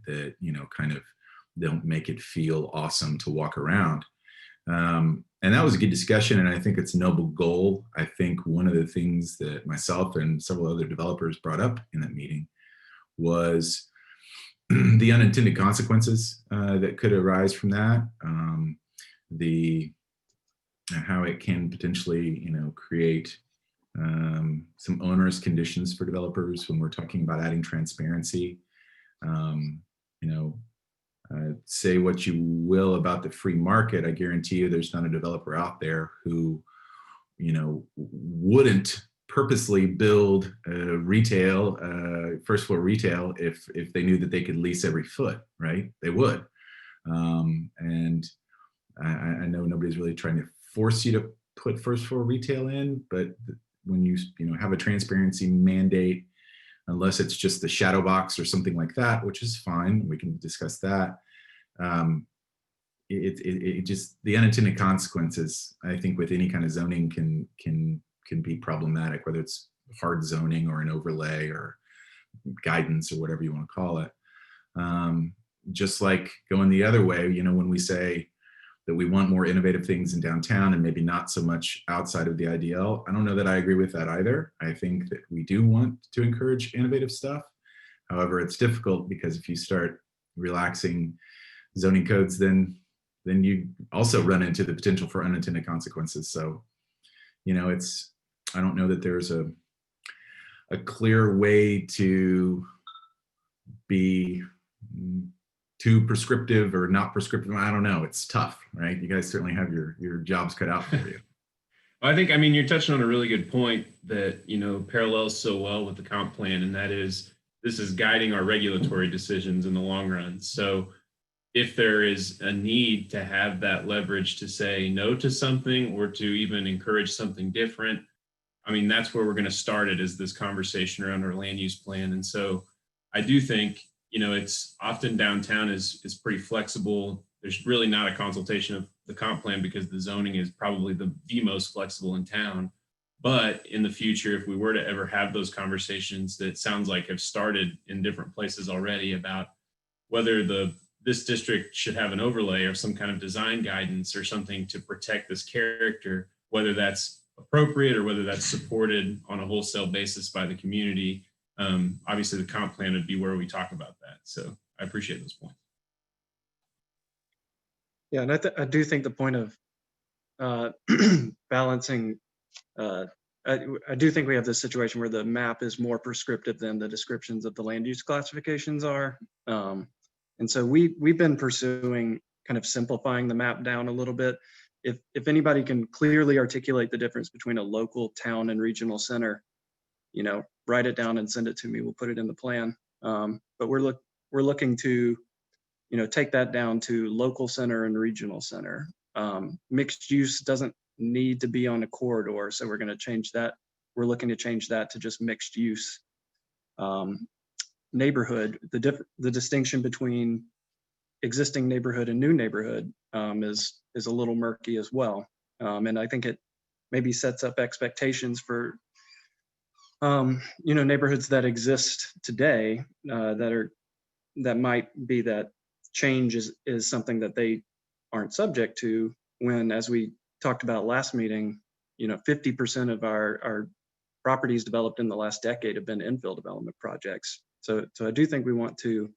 kind of don't make it feel awesome to walk around. And that was a good discussion, and I think it's a noble goal. I think one of the things that myself and several other developers brought up in that meeting was the unintended consequences that could arise from that. How it can potentially, create some onerous conditions for developers when we're talking about adding transparency. Say what you will about the free market, I guarantee you there's not a developer out there who, wouldn't purposely build retail, first floor retail, if they knew that they could lease every foot, right? They would. And I know nobody's really trying to force you to put first floor retail in, but when you have a transparency mandate, unless it's just the shadow box or something like that, which is fine, we can discuss that. it just, the unintended consequences, I think, with any kind of zoning can be problematic, whether it's hard zoning or an overlay or guidance or whatever you want to call it. Just like going the other way, when we say that we want more innovative things in downtown and maybe not so much outside of the IDL, I don't know that I agree with that either. I think that we do want to encourage innovative stuff. However, it's difficult because if you start relaxing zoning codes, then you also run into the potential for unintended consequences. So, I don't know that there's a clear way to be too prescriptive or not prescriptive. I don't know. It's tough, right? You guys certainly have your jobs cut out for you. I think, you're touching on a really good point that, parallels so well with the comp plan, and that is, this is guiding our regulatory decisions in the long run. So if there is a need to have that leverage to say no to something or to even encourage something different, that's where we're going to start it, is this conversation around our land use plan. And so I do think, it's often downtown is pretty flexible. There's really not a consultation of the comp plan because the zoning is probably the most flexible in town. But in the future, if we were to ever have those conversations that sounds like have started in different places already about whether this district should have an overlay or some kind of design guidance or something to protect this character, whether that's appropriate or whether that's supported on a wholesale basis by the community, obviously the comp plan would be where we talk about that. So I appreciate those points. Yeah, and I do think the point of balancing, I do think we have this situation where the map is more prescriptive than the descriptions of the land use classifications are. And so we've been pursuing kind of simplifying the map down a little bit. If anybody can clearly articulate the difference between a local, town, and regional center, write it down and send it to me. We'll put it in the plan. But we're looking to, take that down to local center and regional center. Mixed use doesn't need to be on a corridor, so we're going to change that. We're looking to change that to just mixed use. Neighborhood, the distinction between existing neighborhood and new neighborhood is a little murky as well. And I think it maybe sets up expectations for neighborhoods that exist today that might be that change is something that they aren't subject to, when, as we talked about last meeting, 50% of our properties developed in the last decade have been infill development projects. So I do think we want to,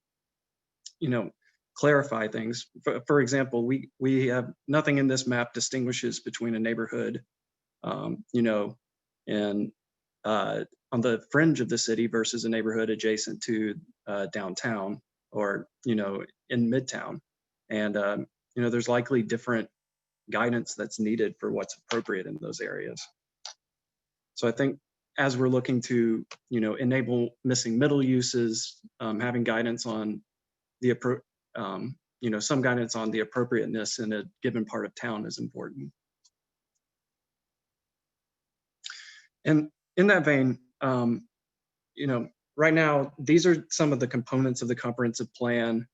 clarify things. For example, we have nothing in this map distinguishes between a neighborhood, and on the fringe of the city versus a neighborhood adjacent to downtown or, in Midtown. And, there's likely different guidance that's needed for what's appropriate in those areas. So I think as we're looking to, enable missing middle uses, having guidance on the, some guidance on the appropriateness in a given part of town is important. And in that vein, right now, these are some of the components of the comprehensive plan.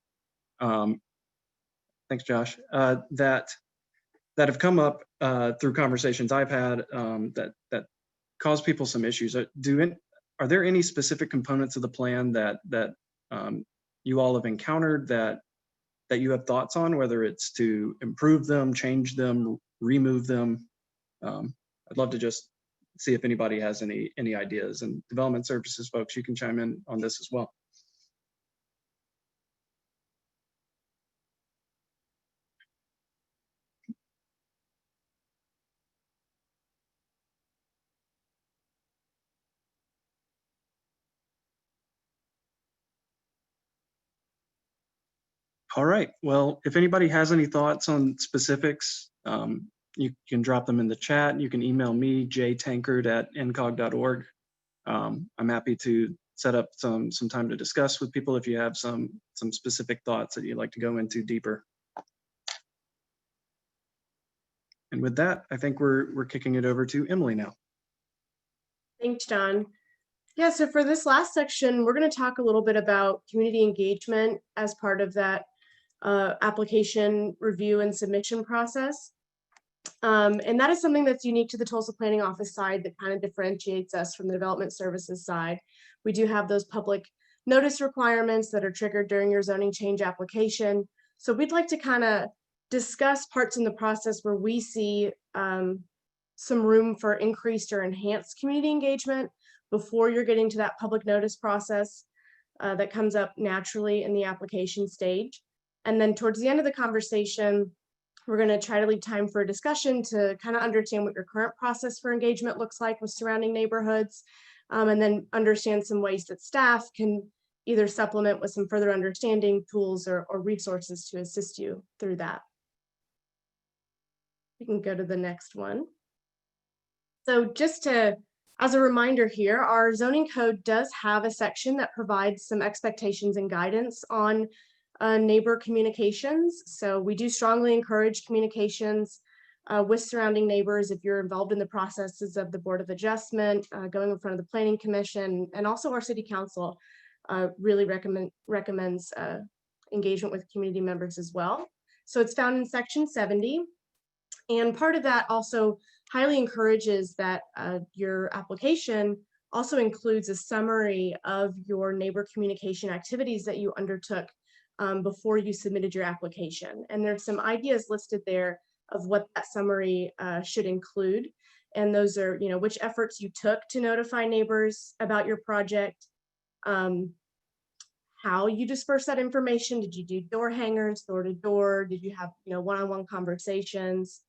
Thanks, Josh. That have come up through conversations I've had that cause people some issues. Are there any specific components of the plan that you all have encountered that you have thoughts on, whether it's to improve them, change them, remove them? I'd love to just see if anybody has any ideas. And development services folks, you can chime in on this as well. All right, well, if anybody has any thoughts on specifics, you can drop them in the chat. You can email me, jtankard@ncog.org. I'm happy to set up some time to discuss with people if you have some specific thoughts that you'd like to go into deeper. And with that, I think we're kicking it over to Emily now. Thanks, John. Yeah, so for this last section, we're going to talk a little bit about community engagement as part of that application review and submission process. And that is something that's unique to the Tulsa Planning Office side that kind of differentiates us from the Development Services side. We do have those public notice requirements that are triggered during your zoning change application. So we'd like to kind of discuss parts in the process where we see some room for increased or enhanced community engagement before you're getting to that public notice process that comes up naturally in the application stage. And then towards the end of the conversation, we're going to try to leave time for a discussion to kind of understand what your current process for engagement looks like with surrounding neighborhoods, and then understand some ways that staff can either supplement with some further understanding, tools, or resources to assist you through that. We can go to the next one. So just as a reminder here, our zoning code does have a section that provides some expectations and guidance on neighbor communications. So we do strongly encourage communications with surrounding neighbors if you're involved in the processes of the Board of Adjustment, going in front of the Planning Commission, and also our City Council really recommends engagement with community members as well. So it's found in section 70. And part of that also highly encourages that your application also includes a summary of your neighbor communication activities that you undertook before you submitted your application. And there's some ideas listed there of what that summary should include. And those are, which efforts you took to notify neighbors about your project, how you disperse that information. Did you do door hangers, door to door? Did you have, one-on-one conversations?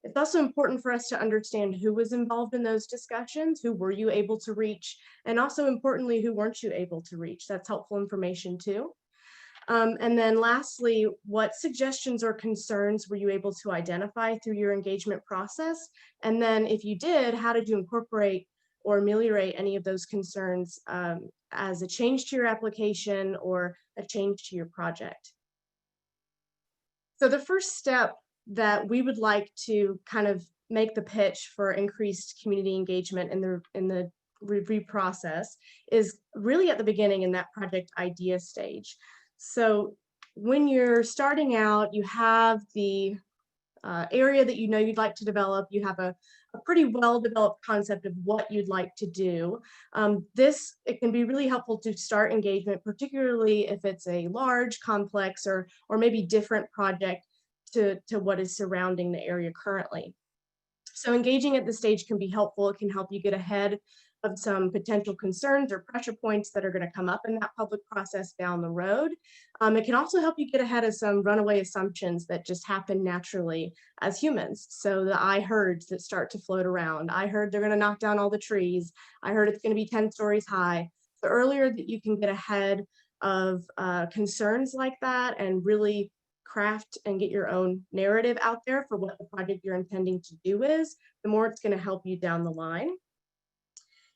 It's also important for us to understand who was involved in those discussions, who were you able to reach, and also importantly, who weren't you able to reach? That's helpful information too. And then lastly, what suggestions or concerns were you able to identify through your engagement process? And then if you did, how did you incorporate or ameliorate any of those concerns as a change to your application or a change to your project? So the first step that we would like to kind of make the pitch for increased community engagement in the review process is really at the beginning in that project idea stage. So when you're starting out, you have the area that you'd like to develop. You have a pretty well-developed concept of what you'd like to do. It can be really helpful to start engagement, particularly if it's a large, complex, or maybe different project to what is surrounding the area currently. So engaging at this stage can be helpful. It can help you get ahead of some potential concerns or pressure points that are going to come up in that public process down the road. It can also help you get ahead of some runaway assumptions that just happen naturally as humans. So the I heards that start to float around. I heard they're going to knock down all the trees. I heard it's going to be 10 stories high. The earlier that you can get ahead of concerns like that and really craft and get your own narrative out there for what the project you're intending to do is, the more it's going to help you down the line.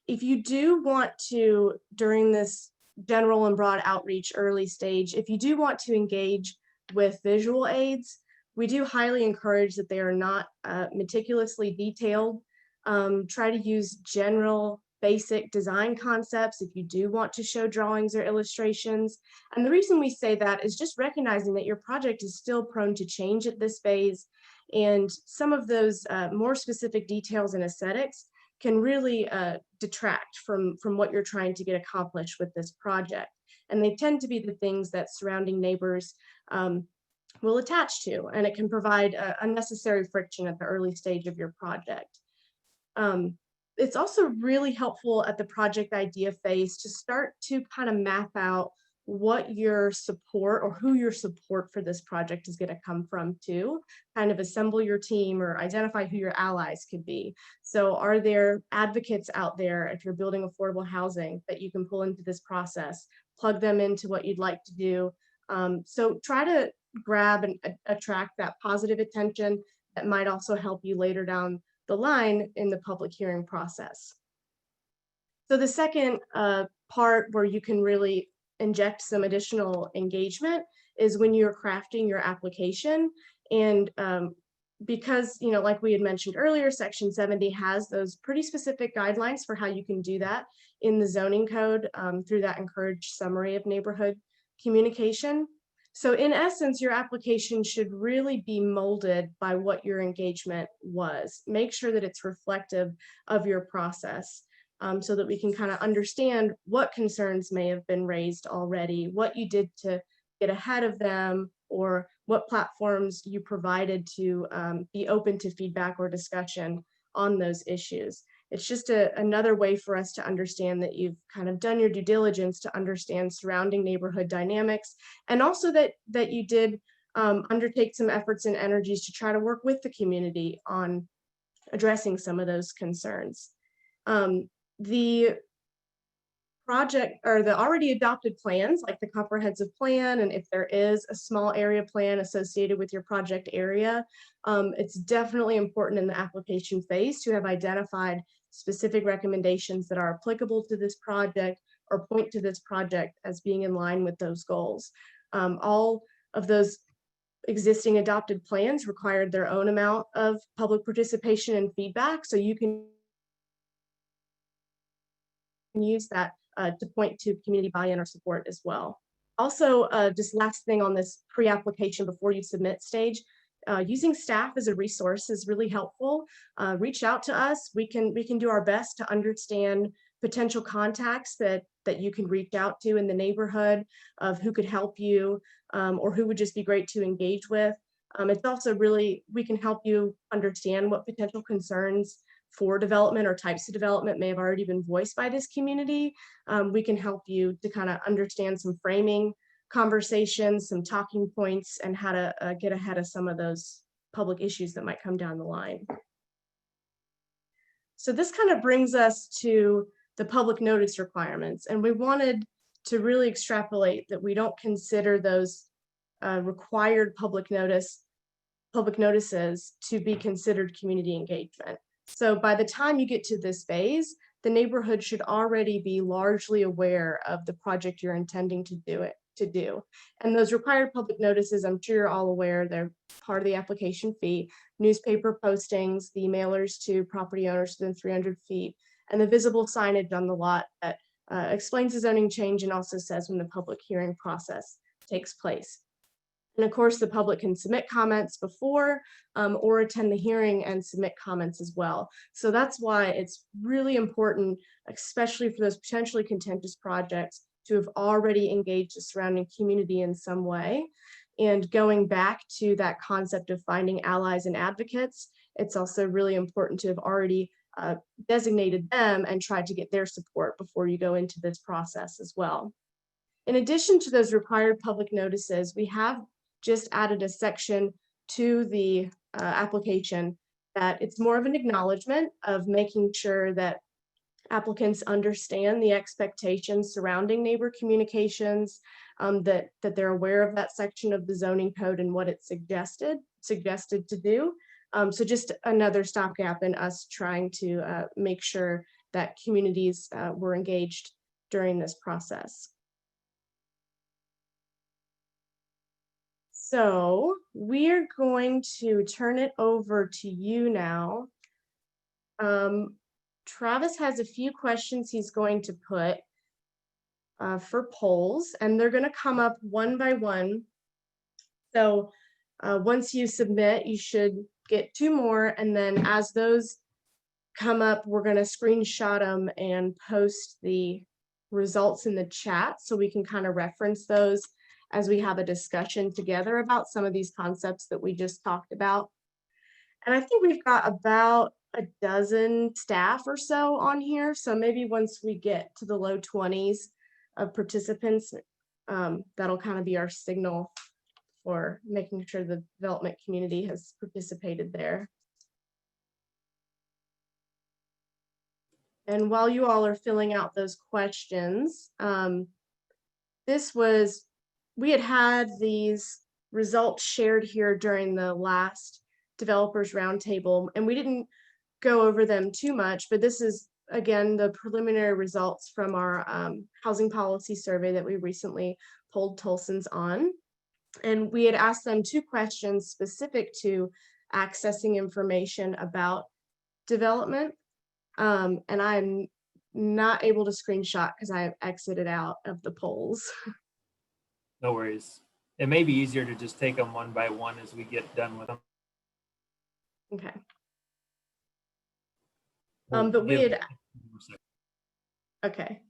If you do want to, during this general and broad outreach early stage, if you do want to engage with visual aids, we do highly encourage that they are not meticulously detailed. Try to use general basic design concepts if you do want to show drawings or illustrations. And the reason we say that is just recognizing that your project is still prone to change at this phase. And some of those more specific details and aesthetics can really detract from what you're trying to get accomplished with this project. And they tend to be the things that surrounding neighbors will attach to, and it can provide unnecessary friction at the early stage of your project. It's also really helpful at the project idea phase to start to kind of map out what your support or who your support for this project is going to come from too. Kind of assemble your team or identify who your allies could be. So are there advocates out there if you're building affordable housing that you can pull into this process, plug them into what you'd like to do. So try to grab and attract that positive attention that might also help you later down the line in the public hearing process. So the second part where you can really inject some additional engagement is when you're crafting your application. And because, like we had mentioned earlier, Section 70 has those pretty specific guidelines for how you can do that in the zoning code through that encouraged summary of neighborhood communication. So in essence, your application should really be molded by what your engagement was. Make sure that it's reflective of your process, so that we can kind of understand what concerns may have been raised already, what you did to get ahead of them, or what platforms you provided to be open to feedback or discussion on those issues. It's just another way for us to understand that you've kind of done your due diligence to understand surrounding neighborhood dynamics, and also that you did undertake some efforts and energies to try to work with the community on addressing some of those concerns. The project or the already adopted plans, like the comprehensive plan, and if there is a small area plan associated with your project area, it's definitely important in the application phase to have identified specific recommendations that are applicable to this project or point to this project as being in line with those goals. All of those existing adopted plans required their own amount of public participation and feedback, so you can use that to point to community buy-in or support as well. Also, just last thing on this pre-application before you submit stage, using staff as a resource is really helpful. Reach out to us. We can do our best to understand potential contacts that you can reach out to in the neighborhood of who could help you, or who would just be great to engage with. It's also really, we can help you understand what potential concerns for development or types of development may have already been voiced by this community. We can help you to kind of understand some framing conversations, some talking points, and how to get ahead of some of those public issues that might come down the line. So this kind of brings us to the public notice requirements, and we wanted to really extrapolate that we don't consider those required public notices to be considered community engagement. So by the time you get to this phase, the neighborhood should already be largely aware of the project you're intending to do. And those required public notices, I'm sure you're all aware, they're part of the application fee, newspaper postings, the mailers to property owners within 300 feet, and the visible signage on the lot that explains the zoning change and also says when the public hearing process takes place. And of course, the public can submit comments before or attend the hearing and submit comments as well. So that's why it's really important, especially for those potentially contentious projects, to have already engaged the surrounding community in some way. And going back to that concept of finding allies and advocates, it's also really important to have already designated them and tried to get their support before you go into this process as well. In addition to those required public notices, we have just added a section to the application that it's more of an acknowledgement of making sure that applicants understand the expectations surrounding neighbor communications, that they're aware of that section of the zoning code and what it's suggested to do. So just another stopgap in us trying to make sure that communities were engaged during this process. So we're going to turn it over to you now. Travis has a few questions he's going to put for polls, and they're going to come up one by one. So once you submit, you should get 2 more, and then as those come up, we're going to screenshot them and post the results in the chat so we can kind of reference those as we have a discussion together about some of these concepts that we just talked about. And I think we've got about a dozen staff or so on here. So maybe once we get to the low 20s of participants, that'll kind of be our signal for making sure the development community has participated there. And while you all are filling out those questions, we had these results shared here during the last developers roundtable, and we didn't go over them too much, but this is, again, the preliminary results from our housing policy survey that we recently polled Tulsans on. And we had asked them 2 questions specific to accessing information about development. And I'm not able to screenshot because I have exited out of the polls. No worries. it may be easier to just take them one by one as we get done with them. Okay. We'll But we give- had, okay.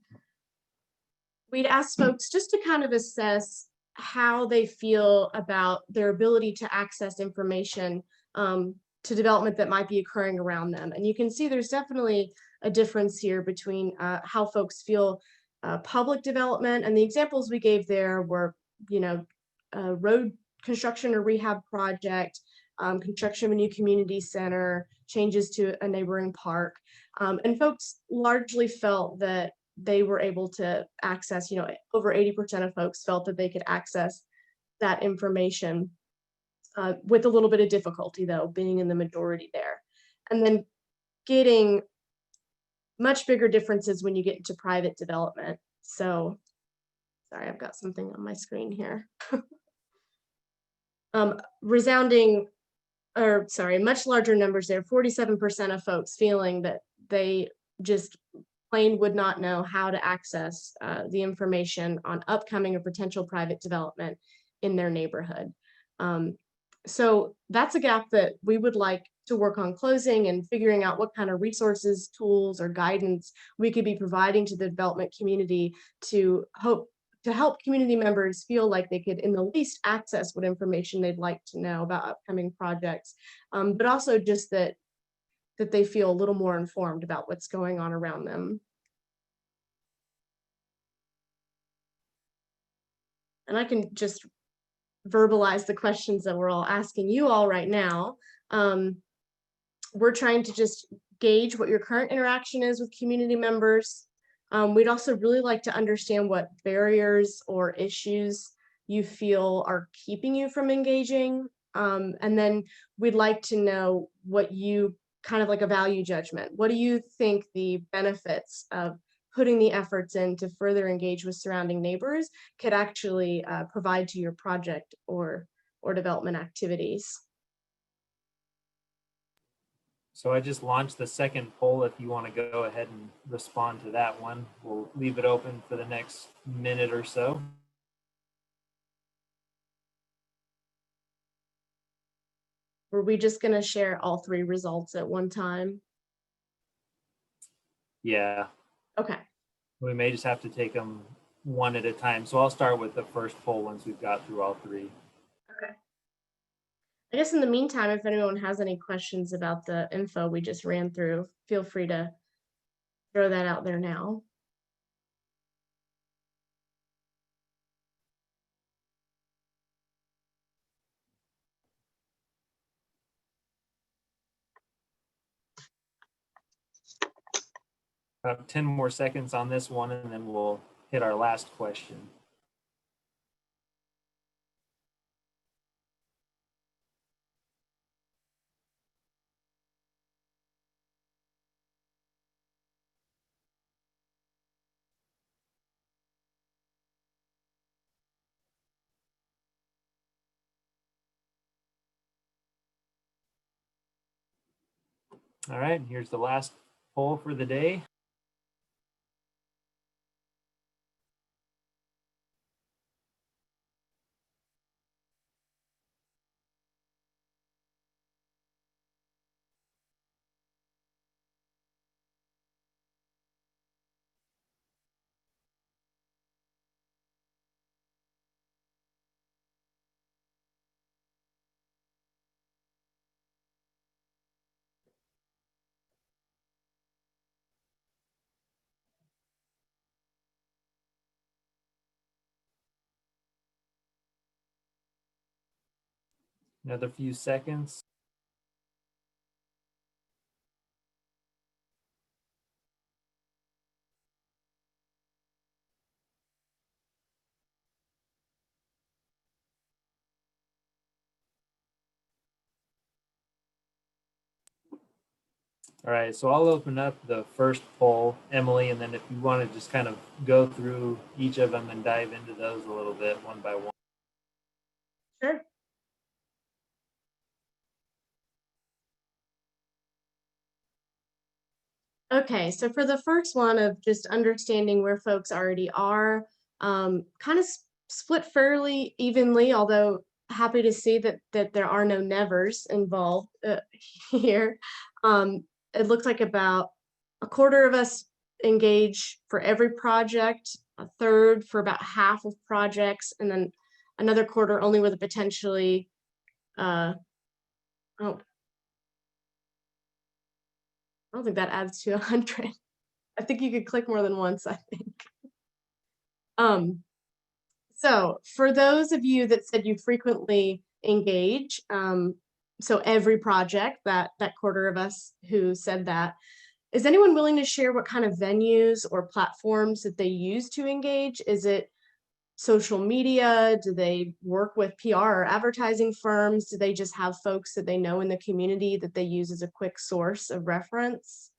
We'd asked folks just to kind of assess how they feel about their ability to access information to development that might be occurring around them. And you can see there's definitely a difference here between how folks feel public development. And the examples we gave there were, you know, road construction or rehab project, construction of a new community center, changes to a neighboring park. And folks largely felt that they were able to access, you know, over 80% of folks felt that they could access that information with a little bit of difficulty, though, being in the majority there. And then getting much bigger differences when you get into private development. So, sorry, I've got something on my screen here. Resounding, or sorry, much larger numbers there, 47% of folks feeling that they just plain would not know how to access the information on upcoming or potential private development in their neighborhood. So that's a gap that we would like to work on closing and figuring out what kind of resources, tools, or guidance we could be providing to the development community to help community members feel like they could in the least access what information they'd like to know about upcoming projects, but also just that they feel a little more informed about what's going on around them. And I can just verbalize the questions that we're all asking you all right now. We're trying to just gauge what your current interaction is with community members. We'd also really like to understand what barriers or issues you feel are keeping you from engaging. And then we'd like to know what you kind of like a value judgment. What do you think the benefits of putting the efforts in to further engage with surrounding neighbors could actually provide to your project or development activities? So I just launched the second poll. If you want to go ahead and respond to that one, we'll leave it open for the next minute or so. Were we just going to share all three results at one time? Yeah. Okay. We may just have to take them one at a time. So I'll start with the first poll once we've got through all three. Okay. I guess in the meantime, if anyone has any questions about the info we just ran through, feel free to throw that out there now. About 10 more seconds on this one, and then we'll hit our last question. All right, here's the last poll for the day. Another few seconds. All right, so I'll open up the first poll, Emily, and then if you want to just kind of go through each of them and dive into those a little bit one by one. Sure. Okay, so for the first one of just understanding where folks already are, kind of split fairly evenly, although happy to see that there are no nevers involved here. It looks like about a quarter of us engage for every project, a third for about half of projects, and then another quarter only with a potentially, oh, I don't think that adds to 100. I think you could click more than once, I think. So for those of you that said you frequently engage, so every project, that quarter of us who said that, is anyone willing to share what kind of venues or platforms that they use to engage? Is it social media? Do they work with PR or advertising firms? Do they just have folks that they know in the community that they use as a quick source of reference?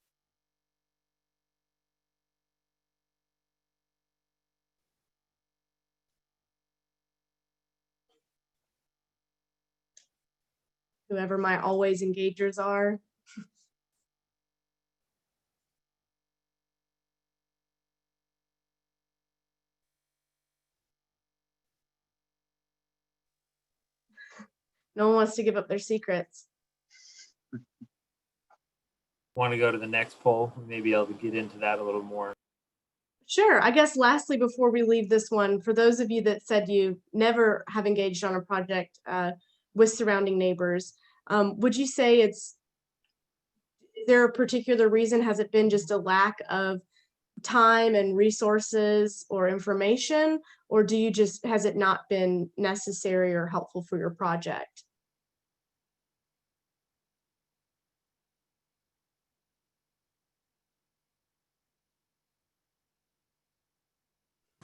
Whoever my always engagers are. No one wants to give up their secrets. Want to go to the next poll? Maybe I'll get into that a little more. Sure. I guess lastly, before we leave this one, for those of you that said you never have engaged on a project with surrounding neighbors, would you say is there a particular reason? Has it been just a lack of time and resources or information, or has it not been necessary or helpful for your project?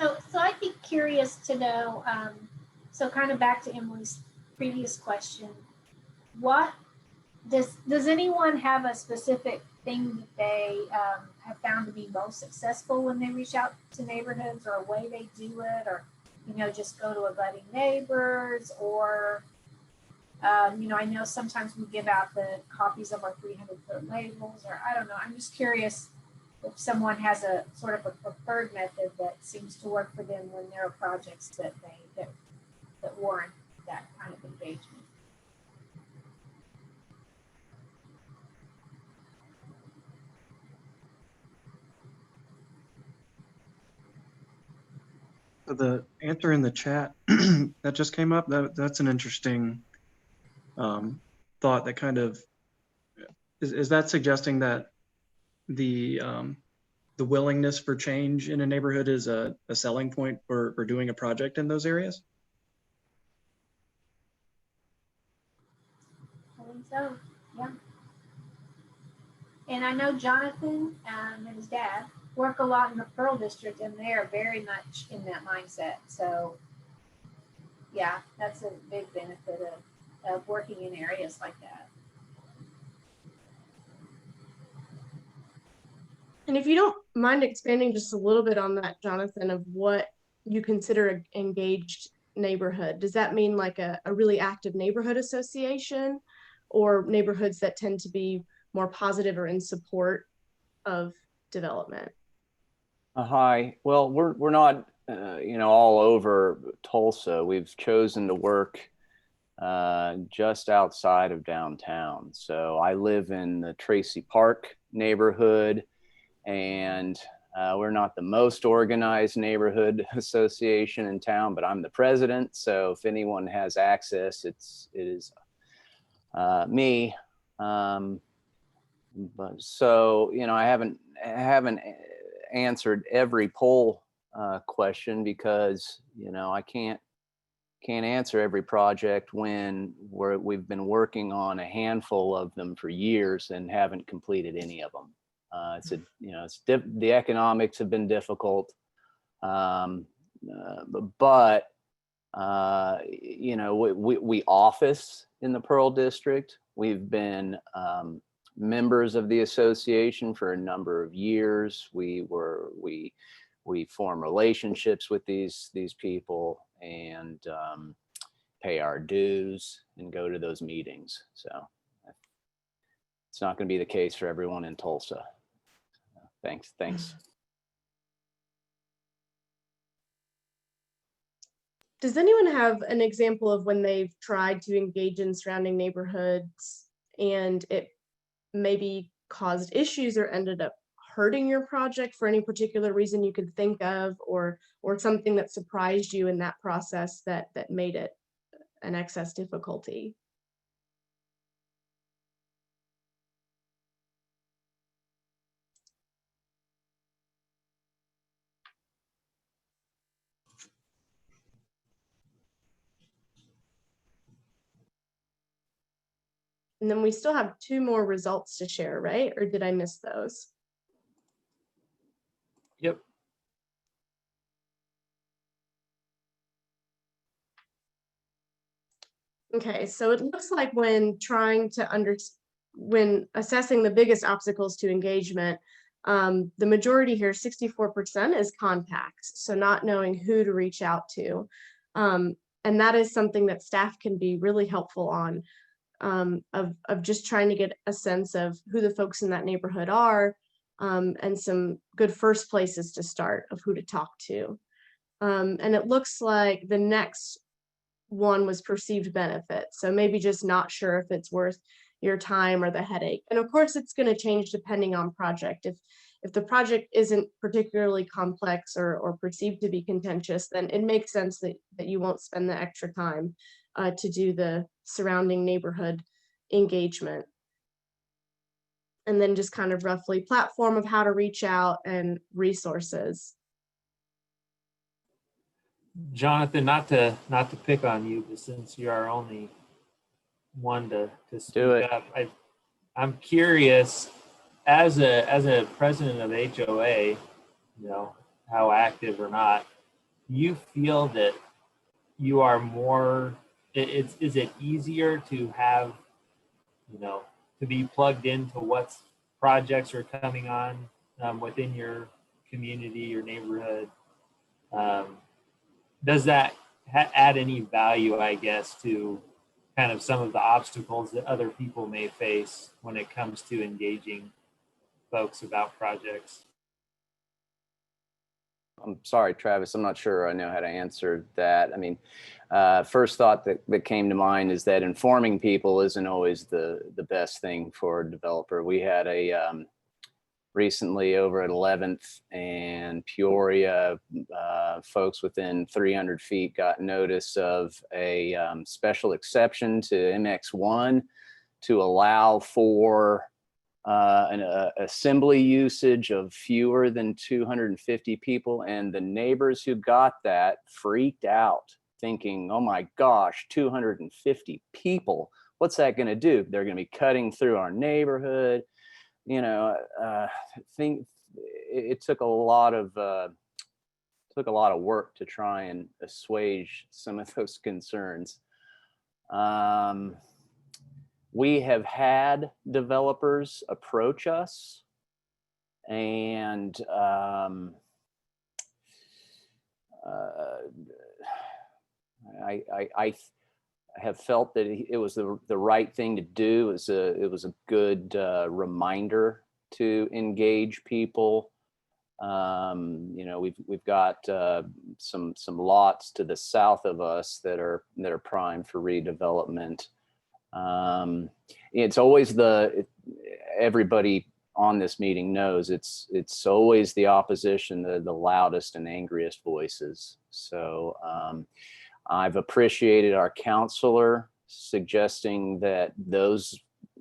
So I'd be curious to know, so kind of back to Emily's previous question, what does anyone have a specific thing that they have found to be most successful when they reach out to neighborhoods, or a way they do it, or, just go to abutting neighbors, or, I know sometimes we give out the copies of our 300-foot labels, or I don't know, I'm just curious if someone has a sort of a preferred method that seems to work for them when there are projects that warrant that kind of engagement. The answer in the chat that just came up, that's an interesting thought that kind of, is that suggesting that the willingness for change in a neighborhood is a selling point for doing a project in those areas? I think so, yeah. And I know Jonathan and his dad work a lot in the Pearl District, and they are very much in that mindset. So yeah, that's a big benefit of working in areas like that. And if you don't mind expanding just a little bit on that, Jonathan, of what you consider an engaged neighborhood, does that mean like a really active neighborhood association, or neighborhoods that tend to be more positive or in support of development? Hi. Well, we're not, all over Tulsa. We've chosen to work just outside of downtown. So I live in the Tracy Park neighborhood, and we're not the most organized neighborhood association in town, but I'm the president. So if anyone has access, it is me. But so, I haven't answered every poll question, because, I can't answer every project when we've been working on a handful of them for years and haven't completed any of them. The economics have been difficult, but we office in the Pearl District. We've been members of the association for a number of years. We form relationships with these people, and pay our dues and go to those meetings. So it's not going to be the case for everyone in Tulsa. Thanks. Does anyone have an example of when they've tried to engage in surrounding neighborhoods and it maybe caused issues or ended up hurting your project for any particular reason you could think of, or something that surprised you in that process that made it an excess difficulty? And then we still have 2 more results to share, right? Or did I miss those? Yep. Okay, so it looks like when when assessing the biggest obstacles to engagement, the majority here, 64%, is contacts. So not knowing who to reach out to. And that is something that staff can be really helpful on, of just trying to get a sense of who the folks in that neighborhood are, and some good first places to start of who to talk to. And it looks like the next one was perceived benefit. So maybe just not sure if it's worth your time or the headache. And of course, it's going to change depending on project. If the project isn't particularly complex or perceived to be contentious, then it makes sense that you won't spend the extra time to do the surrounding neighborhood engagement. And then just kind of roughly platform of how to reach out and resources. Jonathan, not to pick on you, but since you are only one to speak up, I'm curious, as a president of HOA, you know, how active or not, do you feel that you are more, is it easier to have, you know, to be plugged into what projects are coming on within your community, your neighborhood? Does that add any value, I guess, to kind of some of the obstacles that other people may face when it comes to engaging folks about projects? I'm sorry, Travis, I'm not sure I know how to answer that. I mean, first thought that came to mind is that informing people isn't always the best thing for a developer. We had a recently over at 11th and Peoria, folks within 300 feet got notice of a special exception to MX1 to allow for an assembly usage of fewer than 250 people. And the neighbors who got that freaked out, thinking, oh my gosh, 250 people, what's that going to do? They're going to be cutting through our neighborhood. You know, think it took a lot of work to try and assuage some of those concerns. We have had developers approach us, and I have felt that it was the right thing to do. It was a good reminder to engage people. You know, we've got some lots to the south of us that are primed for redevelopment. It's always everybody on this meeting knows it's always the opposition, the loudest and angriest voices. So I've appreciated our counselor suggesting that those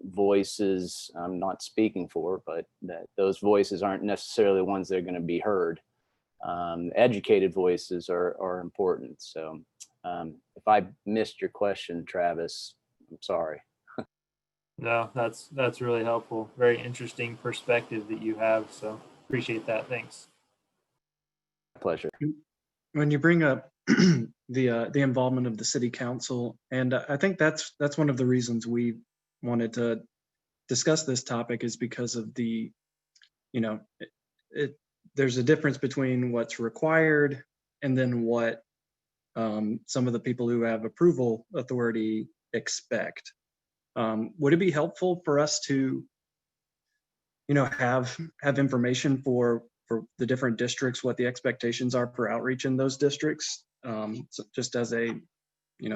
voices, I'm not speaking for, but that those voices aren't necessarily the ones that are going to be heard. Educated voices are important. So if I missed your question, Travis, I'm sorry. No, that's really helpful. Very interesting perspective that you have. So appreciate that. Thanks. Pleasure. When you bring up the involvement of the city council, and I think that's one of the reasons we wanted to discuss this topic, is because of the, you know, there's a difference between what's required and then what some of the people who have approval authority expect. Would it be helpful for us to, you know, have information for the different districts, what the expectations are for outreach in those districts? So just as a,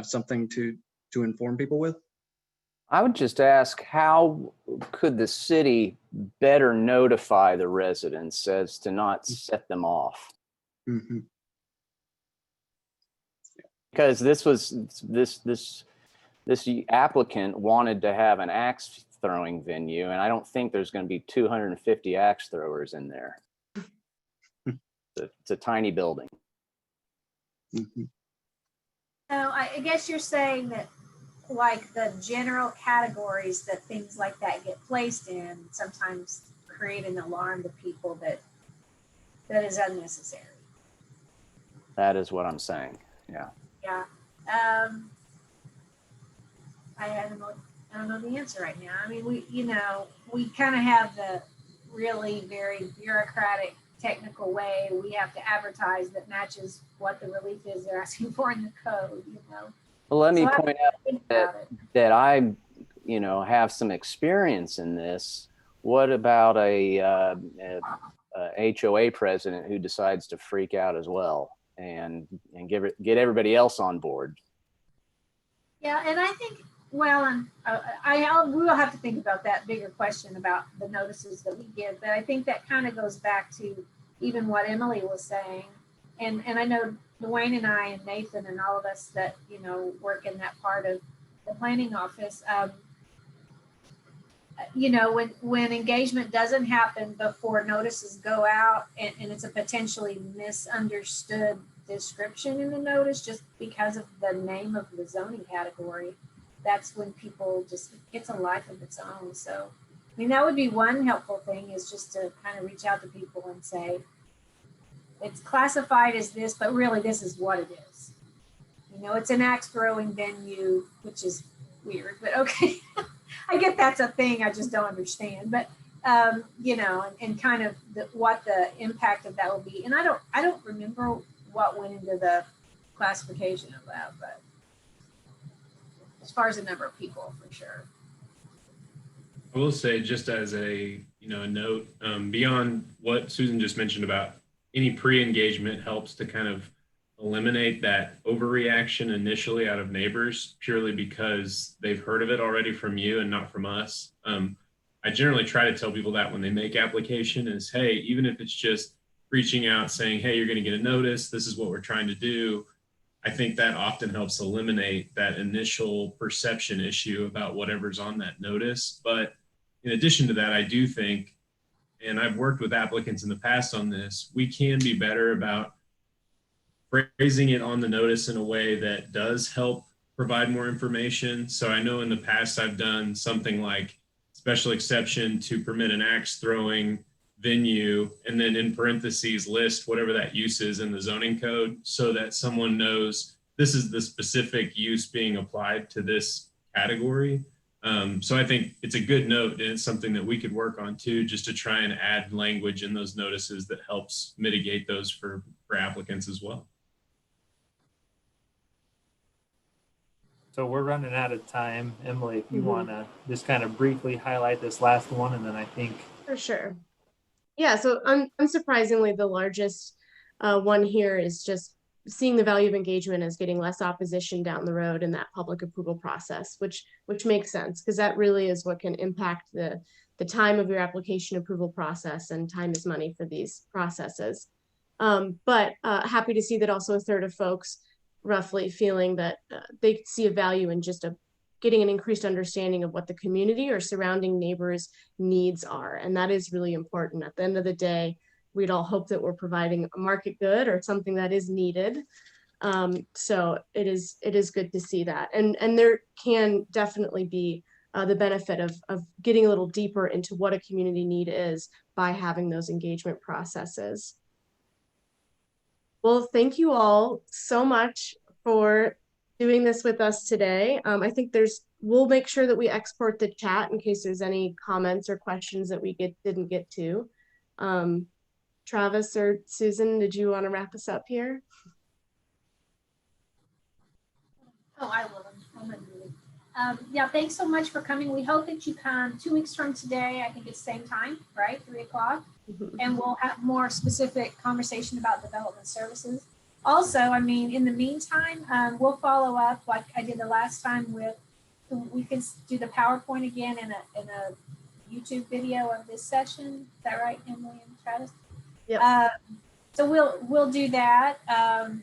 something to inform people with. I would just ask, how could the city better notify the residents as to not set them off? Mm-hmm. Because this applicant wanted to have an axe throwing venue, and I don't think there's going to be 250 axe throwers in there. It's a tiny building. Mm-hmm. So I guess you're saying that like the general categories that things like that get placed in sometimes create an alarm to people that is unnecessary. That is what I'm saying. Yeah. Yeah. I don't know the answer right now. I mean, we kind of have the really very bureaucratic technical way we have to advertise that matches what the relief is they're asking for in the code, Well, let me So point out that I, have some experience in this. What about a HOA president who decides to freak out as well and get everybody else on board? Yeah, and I think, well, and we will have to think about that bigger question about the notices that we give. But I think that kind of goes back to even what Emily was saying, and I know Dwayne and I and Nathan and all of us that work in that part of the planning office. When engagement doesn't happen before notices go out, and it's a potentially misunderstood description in the notice just because of the name of the zoning category, that's when people just, it's a life of its own. So, I mean, that would be one helpful thing, is just to kind of reach out to people and say, it's classified as this, but really this is what it is. It's an axe throwing venue, which is weird, but okay. I get that's a thing, I just don't understand. But and kind of what the impact of that will be. And I don't remember what went into the classification of that, but as far as the number of people, for sure. I will say, just as a a note, beyond what Susan just mentioned about any pre-engagement helps to kind of eliminate that overreaction initially out of neighbors purely because they've heard of it already from you and not from us. I generally try to tell people that when they make application is, hey, even if it's just reaching out saying, hey, you're going to get a notice, this is what we're trying to do. I think that often helps eliminate that initial perception issue about whatever's on that notice. But in addition to that, I do think, and I've worked with applicants in the past on this, we can be better about phrasing it on the notice in a way that does help provide more information. So I know in the past I've done something like special exception to permit an axe throwing venue, and then in parentheses list whatever that use is in the zoning code, so that someone knows this is the specific use being applied to this category. So I think it's a good note, and it's something that we could work on too, just to try and add language in those notices that helps mitigate those for applicants as well. So we're running out of time. Emily, if you want to just kind of briefly highlight this last one, and then I think. For sure. Yeah, so unsurprisingly, the largest one here is just seeing the value of engagement as getting less opposition down the road in that public approval process, which makes sense, because that really is what can impact the time of your application approval process, and time is money for these processes. But happy to see that also a third of folks roughly feeling that they see a value in just getting an increased understanding of what the community or surrounding neighbors' needs are. And that is really important. At the end of the day, we'd all hope that we're providing a market good or something that is needed. So it is good to see that. And there can definitely be the benefit of getting a little deeper into what a community need is by having those engagement processes. Well, thank you all so much for doing this with us today. I think we'll make sure that we export the chat in case there's any comments or questions that we didn't get to. Travis or Susan, did you want to wrap us up here? Oh, I will. Yeah, thanks so much for coming. We hope that you come 2 weeks from today. I think it's the same time, right? 3 o'clock. And we'll have more specific conversation about development services. Also, I mean, in the meantime, we'll follow up like I did the last time with, we can do the PowerPoint again in a YouTube video of this session. Is that right, Emily and Travis? Yeah. So we'll do that.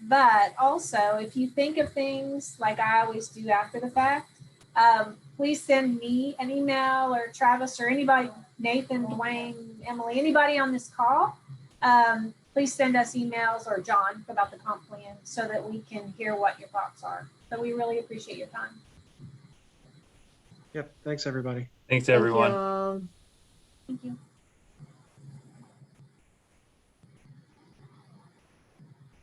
But also, if you think of things like I always do after the fact, please send me an email or Travis or anybody, Nathan, Dwayne, Emily, anybody on this call. Please send us emails or John about the comp plan so that we can hear what your thoughts are. So we really appreciate your time. Yep. Thanks, everybody. Thanks, Thank everyone. you all. Thank you.